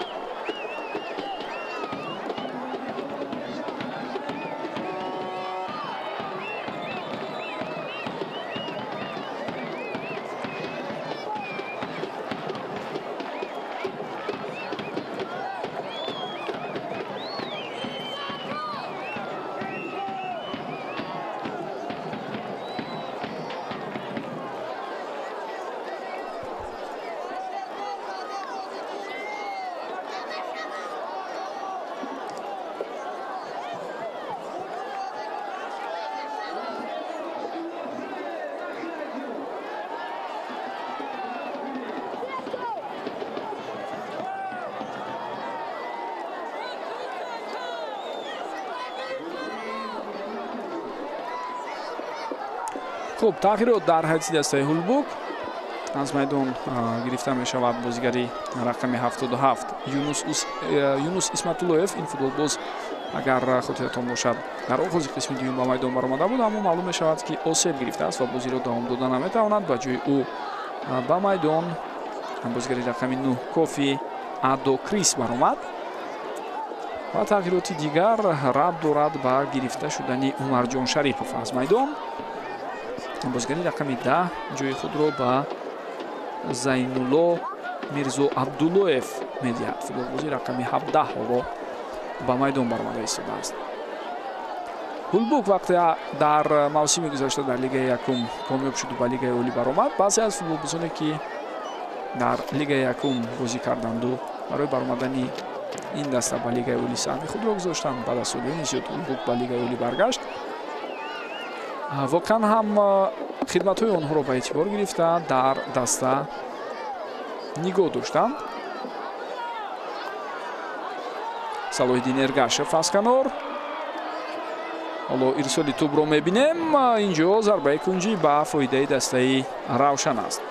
Speaker 1: хуб, тағйирот дар ҳайати дастаи Ҳулбук. аз майдон гирифта мешавад бозигари рақами 77 Юнус Исматуллоев. ин футболбоз агар хотиратон бошад дар оғози қисми дуюм ба майдон баромада буд, аммо маълум мешавад ки осеб гирифтааст ва бозиро давом дода наметавонад. ба ҷои ӯ ба майдон бозигари рақами 9 Кофи Адо Крис баромад. ва тағйироти дигар рабт дорад ба гирифта шудани Умарҷон Шарипов аз майдон. бозигари рақами 10 ҷои худро ба Зайнулло Мирзо Абдуллоев медиҳад. футболбози рақами 17 ҳоло ба майдон баромада истодааст. Ҳулбук вақте дар мавсими гузашта дар лигаи якум комёб шуд ба лигаи олӣ баромад. баъзе аз футболбозоне ки дар лигаи якум бозӣ карданду барои баромадани ин даста ба лигаи олӣ саҳми худро гузоштанд, баъд аз солиёни зиёд Ҳулбук ба лигаи олӣ баргашт. воқеан ҳам хидматҳои онҳоро ба эътибор гирифта дар даста нигоҳ доштанд. Салоҳиддин Эргашев аз канор. ҳоло ирсоли тӯбро мебинем. инҷо зарбаи кунҷӣ ба фоидаи дастаи Равшан аст.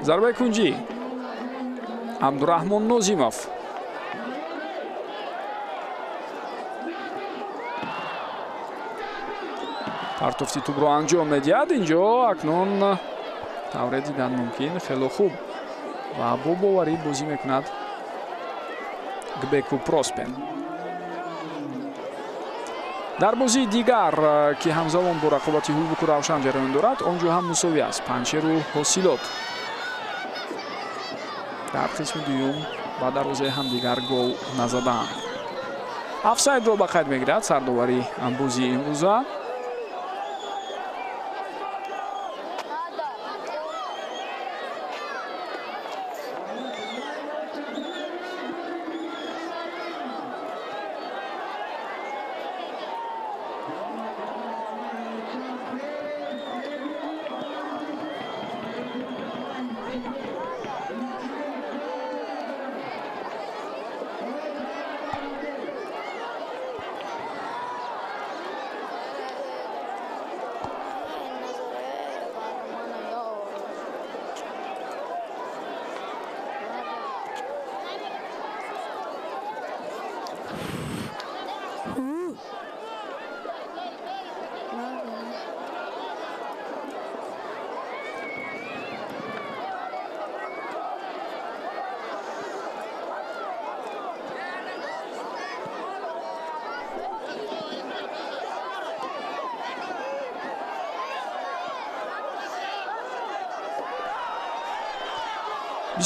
Speaker 1: зарбаи кунҷӣ Абдураҳмон Нозимов. партофти тӯбро анҷом медиҳад. инҷо акнун тавре дидан мумкин хело хуб ва бо боварӣ бозӣ мекунад Гбеку Проспен. дар бозии дигар ки ҳамзамон бо рақобати Ҳулбуку Равшан ҷараён дорад, он ҷо ҳам мусовӣ аст. Панчеру ҳосилот дар қисми дуюм ба дарвозаи ҳамдигар гол назаданд. офсайдро ба қайд мегирад сардовари бозии имрӯза.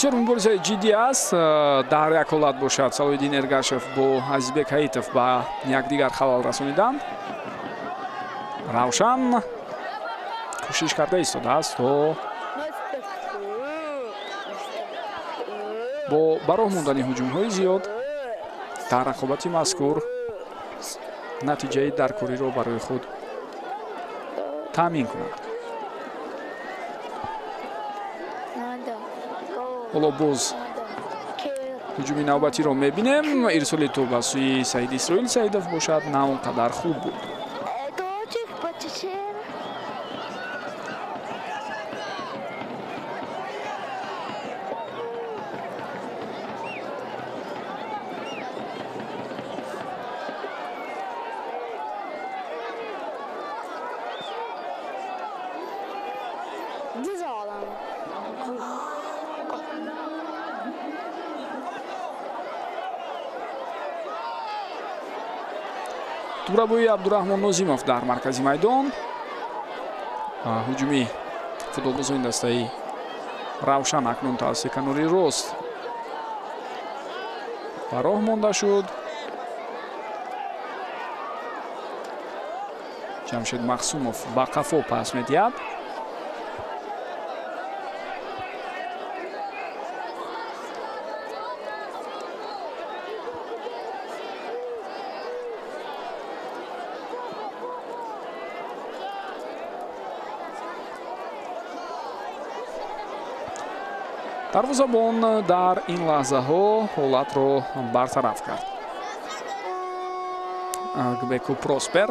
Speaker 1: бисёр муборизаи ҷиддӣ аст. дар як ҳолат бошад Салоҳиддин Эргашев бо Азизбек Ҳаитов ба якдигар халал расониданд. Равшан кӯшиш карда истодааст то бо бароҳ мондани ҳуҷумҳои зиёд дар рақобати мазкур натиҷаи даркориро барои худ таъмин кунад. ҳоло боз ҳуҷуми навбатиро мебинем. ирсоли тӯб ба сӯи Саид Исроил Саидов бошад, на он қадар хуб буд. тӯбрабои Абдураҳмон Нозимов дар маркази майдон. ҳуҷуми футболбозони дастаи Равшан акнун тавассути канори рост ба роҳ монда шуд. ҷамшед Махсумов ба қафо пас медиҳад. дарвозабон дар ин лаҳзаҳо ҳолатро бартараф кард. Гбеку Проспер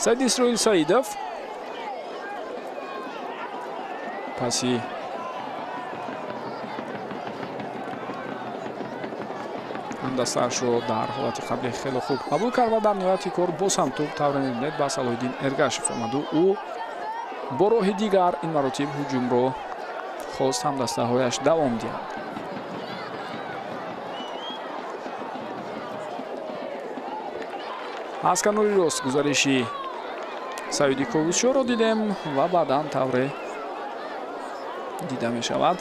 Speaker 1: Саид Исроил Саидов паси ҳамдастаашро дар ҳолати қаблӣ хеле хуб қабул кард ва дар ниҳояти кор боз ҳам тӯб тавре мебинед ба Салоҳиддин Эргашев омаду ӯ бо роҳи дигар ин маротиб ҳуҷумро хост ҳамдастаҳояш давом диҳад. аз канори рост гузариши Саиди Ковусшоро дидем ва баъдан тавре дида мешавад.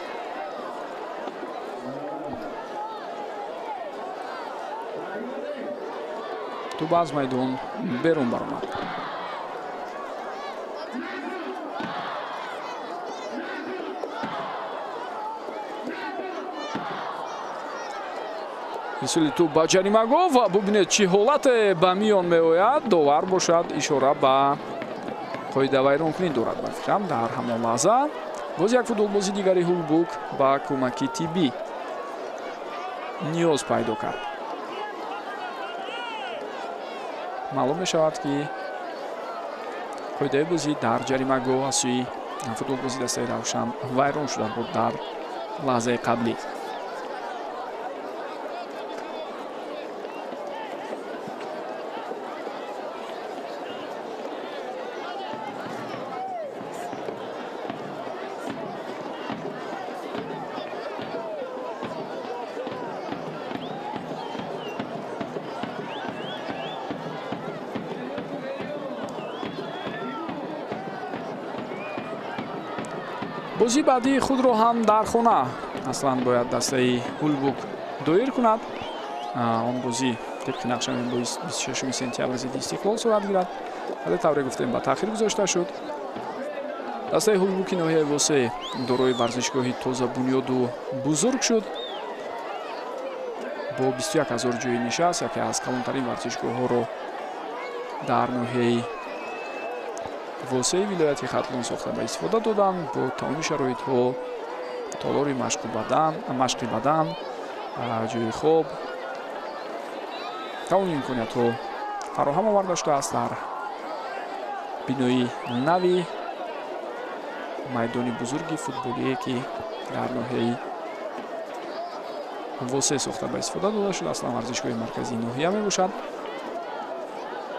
Speaker 1: тӯб аз майдон берун баромад. рисоли тӯб ба ҷаримагоҳ ва бубинед чӣ ҳолате ба миён меояд. Довар бошад ишора ба қоида вайронкунӣ дорад ба фикрам. дар ҳамон лаҳза боз як футболбози дигари Ҳулбук ба кӯмаки тиббӣ ниёз пайдо кард. маълум мешавад ки қоидаи бозӣ дар ҷаримагоҳ аз сӯи футболбози дастаи Равшан вайрон шуда буд дар лаҳзаи қаблӣ. бозии баъдии худро ҳам дар хона аслан бояд дастаи Ҳулбук доир кунад. Он бозӣ тибқи нақшаи 26 сентябр зидди Истиқлол сурат гирад, вале тавре гуфтем ба таъхир гузошта шуд. дастаи Ҳулбуки ноҳияи Восе дорои варзишгоҳи тоза бунёду бузург шуд бо 21 000 ҷойи нишаст, яке аз калонтарин варзишгоҳҳоро дар ноҳияи Восеи вилояти Хатлон сохта ба истифода доданд. бо тамоми шароитҳо толори машқи бадан, ҷойи хоб, тамоми имкониятҳо фароҳам оварда шудааст дар бинои нави майдони бузурги футболие ки дар ноҳияи Восе сохта ба истифода дода шуд. аслан варзишгоҳи марказии ноҳия мебошад.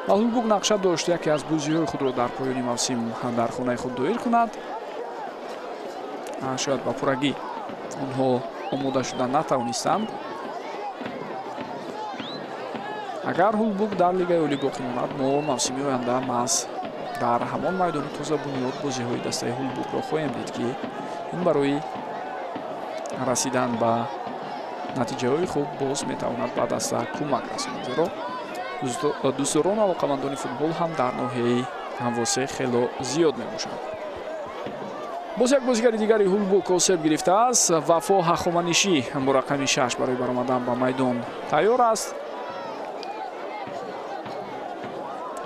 Speaker 1: ва Ҳулбук нақша дошт яке аз бозиҳои худро дар поёни мавсим дар хонаи худ доир кунад. шояд ба пуррагӣ онҳо омода шуда натавонистанд. агар Ҳулбук дар лигаи олӣ боқӣ монад, мо мавсими оянда маҳз дар ҳамон майдони тоза бунёд бозиҳои дастаи Ҳулбукро хоҳем дид ки ин барои расидан ба натиҷаҳои хуб боз метавонад ба даста кӯмак расонад. зеро дӯстдорону алоқамандони футбол ҳам дар ноҳияи Восе хело зиёд мебошанд. боз як бозигари дигари Ҳулбук осеб гирифтааст. Вафо Ҳахоманишӣ бо рақами 6 барои баромадан ба майдон тайёр аст.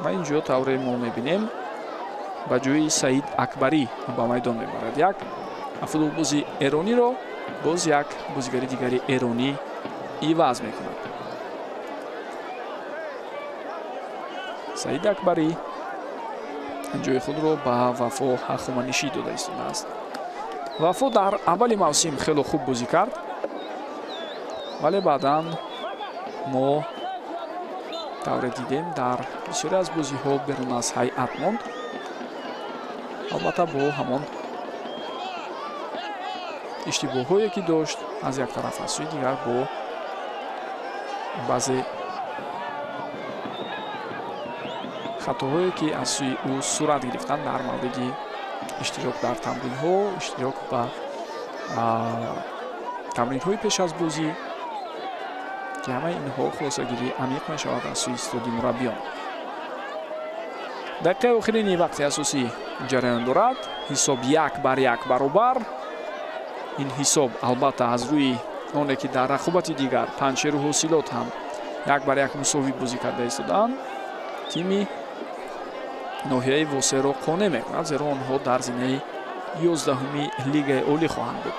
Speaker 1: ва ин ҷо тавре мо мебинем ба ҷои Саид Акбарӣ ба майдон мебарад як футболбози эрониро боз як бозигари дигари эронӣ иваз мекунад. Саид Акбарӣ ҷои худро ба Вафо Ҳахоманишӣ дода истодааст. Вафо дар аввали мавсим хело хуб бозӣ кард, вале баъдан мо тавре дидем дар бисёре аз бозиҳо берун аз ҳайат монд. албатта бо ҳамон иштибоҳҳое ки дошт аз як тараф, аз сӯи дигар бо баъзе хатоҳое ки аз сӯи ӯ сурат гирифтанд дар мавриди иштирок дар тамринҳо, иштирок ба тамринҳои пеш аз бозӣ, ки ҳамаи инҳо хулосагирӣ амиқ мешавад аз сӯи истироди мураббиён. дақиқаи охирини вақти асосӣ ҷараён дорад. ҳисоб 1-1 баробар. ин ҳисоб албатта аз рӯи оне ки дар рақобати дигар Панҷшеру Ҳосилот ҳам 1-1 мусовӣ бозӣ карда истодаанд, тими ноҳияи Восеро қонеъ мекунад, зеро онҳо дар зинаи 11-уми лигаи олӣ хоҳанд буд.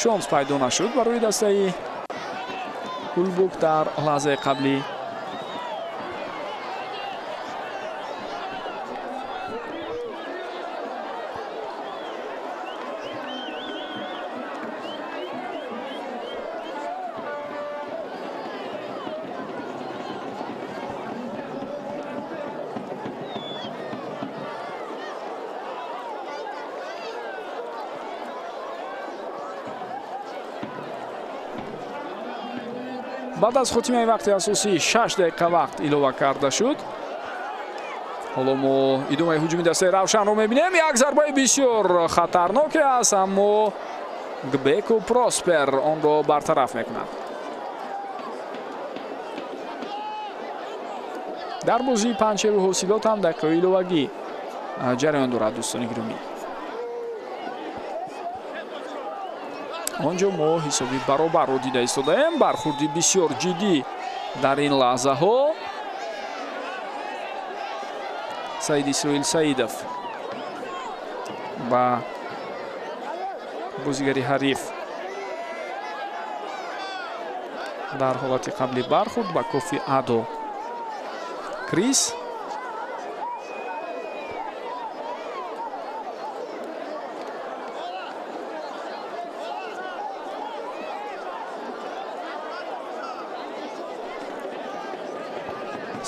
Speaker 1: шонс пайдо нашуд барои дастаи Ҳулбук дар лаҳзаи қаблӣ. баъд аз хотимаи вақти асосӣ 6 дақиқа вақт илова карда шуд. ҳоло мо идомаи ҳуҷуми дастаи Равшанро мебинем. як зарбаи бисёр хатарноке аст, аммо Гбеку Проспер онро бартараф мекунад. дар бозии Панҷшеру Ҳосилот ҳам дақиқаҳои иловагӣ ҷараён дорад. дӯстони гиромӣ, онҷо мо ҳисоби баробарро дида истодаем. бархурди бисёр ҷиддӣ дар ин лаҳзаҳо. Саид Исроил Саидов ба бозигари ҳариф дар ҳолати қаблӣ бархурд ба Кофи Адо Крис.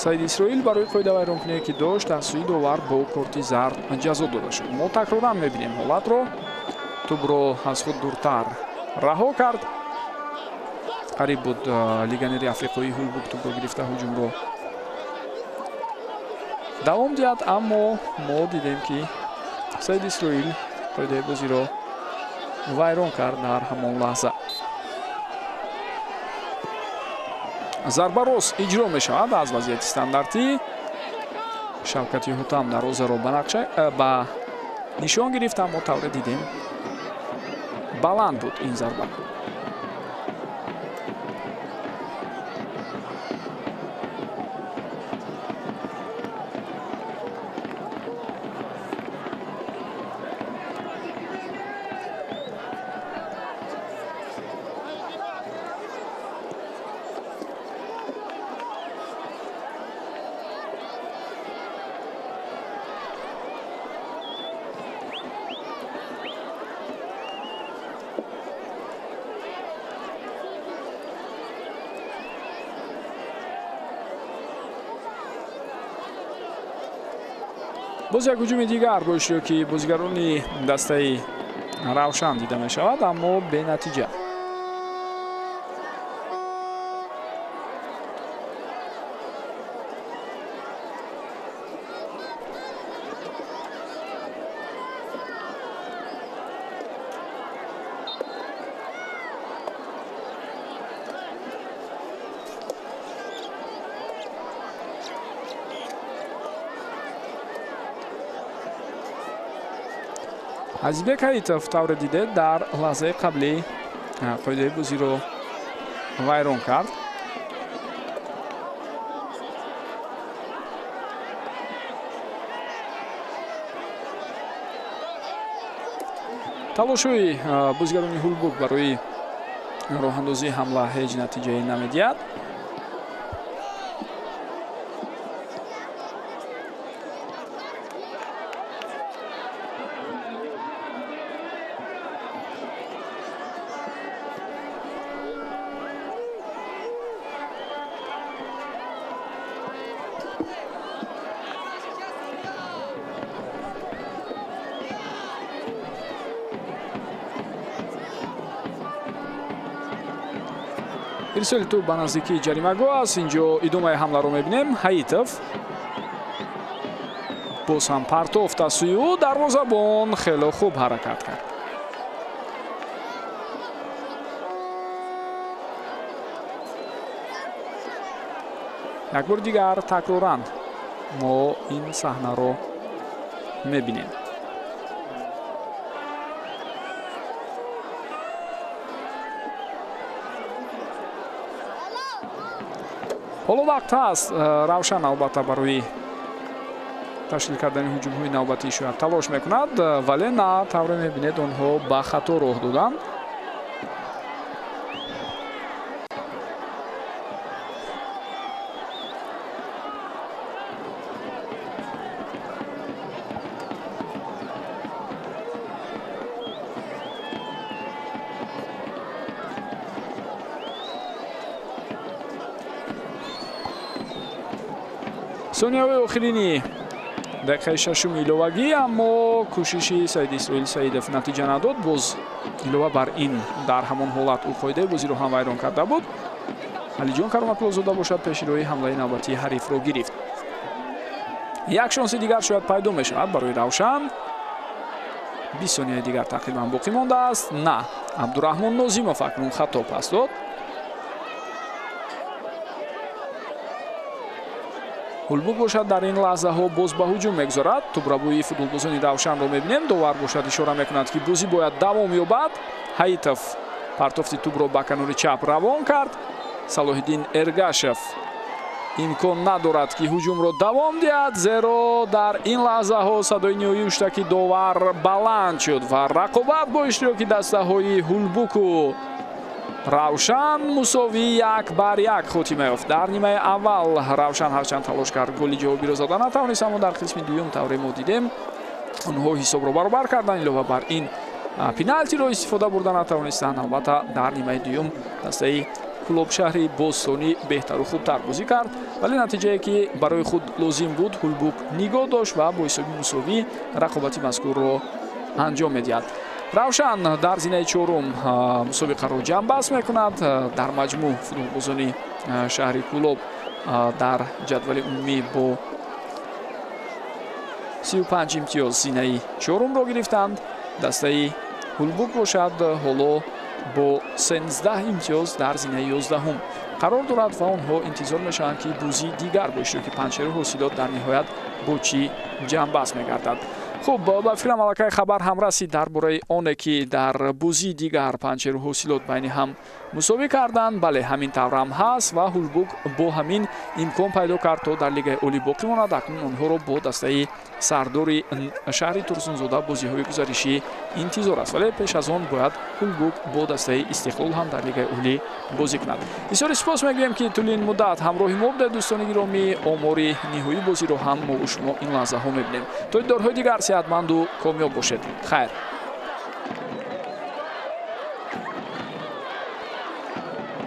Speaker 1: Саид Исроил барои қоида вайронкуние ки дошт аз сӯи довар бо корти зард ҷазо дода шуд. мо такроран мебинем ҳолатро. тӯбро аз худ дуртар раҳо кард. қариб буд легионери африқои Ҳулбук тӯбро гирифта ҳуҷумро давом диҳад, аммо мо дидем ки Саид Исроил қоидаи бозиро вайрон кард дар ҳамон лаҳза. зарбароз иҷро мешавад аз вазъияти стандартӣ. Шавкати Ҳутам дарозаро ба нишон гирифт, аммо тавре дидем баланд буд ин зарба. боз як ҳуҷуми дигар бо иштироки бозигарони дастаи Равшан дида мешавад, аммо бенатиҷа. Азизбек Ҳаитов тавре дидед дар лаҳзаи қаблӣ қоидаи бозиро вайрон кард. талошҳои бозигарони Ҳулбук барои роҳандозии ҳамла ҳеҷ натиҷае намедиҳад. ирсоли тӯб ба наздикии ҷаримагоҳ аст. инҷо идомаи ҳамларо мебинем. Ҳаитов боз ҳам партофт аз сӯи ӯ, дарвозабон хело хуб ҳаракат кард. як бор дигар такроран мо ин саҳнаро мебинем. ҳоло вақт ҳаст Равшан албатта барои ташкил кардани ҳуҷумҳои навбатӣ шояд талош мекунад, вале на, тавре мебинед онҳо ба хато роҳ доданд. сонияҳои охирини дақиқаи шашуми иловагӣ, аммо кӯшиши Саид Исроил Саидов натиҷа надод. боз илова бар ин дар ҳамон ҳолат ӯ қоидаи бозиро ҳам вайрон карда буд. Алиҷон Кароматуллозода бошад пеширои ҳамлаи навбатии ҳарифро гирифт. як шонси дигар шояд пайдо мешавад барои Равшан. 20 сонияи дигар тақрибан боқӣ мондааст. На, Абдураҳмон Нозимов акнун хато пас дод. Ҳулбук бошад дар ин лаҳзаҳо боз ба ҳуҷум мегузорад. тӯбрабӯи футболбозони Равшанро мебинем. довар бошад ишора мекунад ки бозӣ бояд давом ёбад. Ҳаитов партофти тӯбро ба канори чап равон кард. Салоҳиддин Эргашев имкон надорад ки ҳуҷумро давом диҳад, зеро дар ин лаҳзаҳо садои ниҳоии уштаки довар баланд шуд ва рақобат бо иштироки дастаҳои Ҳулбуку Равшан мусови 1-1 хотима ёфт. дар нимаи аввал Равшан ҳарчанд талош кард голи ҷавобиро зада натавонист, аммо дар қисми дуюм тавре мо дидем онҳо ҳисобро баробар кардан. илова бар ин пеналтиро истифода бурда натавонистанд. албатта дар нимаи дуюм дастаи клуб шаҳри Бостонӣ беҳтару хубтар бозӣ кард, вале натиҷае ки барои худ лозим буд Ҳулбук нигоҳ дошт ва бо ҳисоби мусовӣ рақобати мазкурро анҷом медиҳад. Равшан дар зинаи чорум мусобиқаро ҷамъбаст мекунад. дар маҷмӯъ футболбозони шаҳри Кӯлоб дар ҷадвали умумӣ бо 35 имтиёз зинаи чорумро гирифтанд. Дастаи Ҳулбук бошад ҳоло бо 13 имтиёз дар зинаи 11 қарор дорад ва онҳо интизор мешаванд ки бӯзи дигар бо иштироки Панҷшеру ҳосилот дар ниҳоят бо чӣ ҷамъбаст мегардад. хуб ба фикрам аллакай хабар ҳам расид дар бораи оне ки дар бӯзи дигар Панҷшеру ҳосилот байни ҳам мусовӣ карданд. бале ҳамин таврам ҳаст ва Ҳулбук бо ҳамин имкон пайдо кард то дар лигаи олӣ боқӣ монад. акнун онҳоро бо дастаи сардори шаҳри Турсунзода бозиҳои гузаришӣ интизор аст, вале пеш аз он бояд Ҳулбук бо дастаи Истиқлол ҳам дар лигаи олӣ бозӣ кунад. бисёри сипос мегӯем ки тӯлин муддат ҳамроҳи мо будед. дӯстони гиромӣ, омори ниҳоии бозиро ҳам мо шумо ин лаҳзаҳо мебинем. то дидорҳои дигар сеҳатманду комёб бошед. хайр.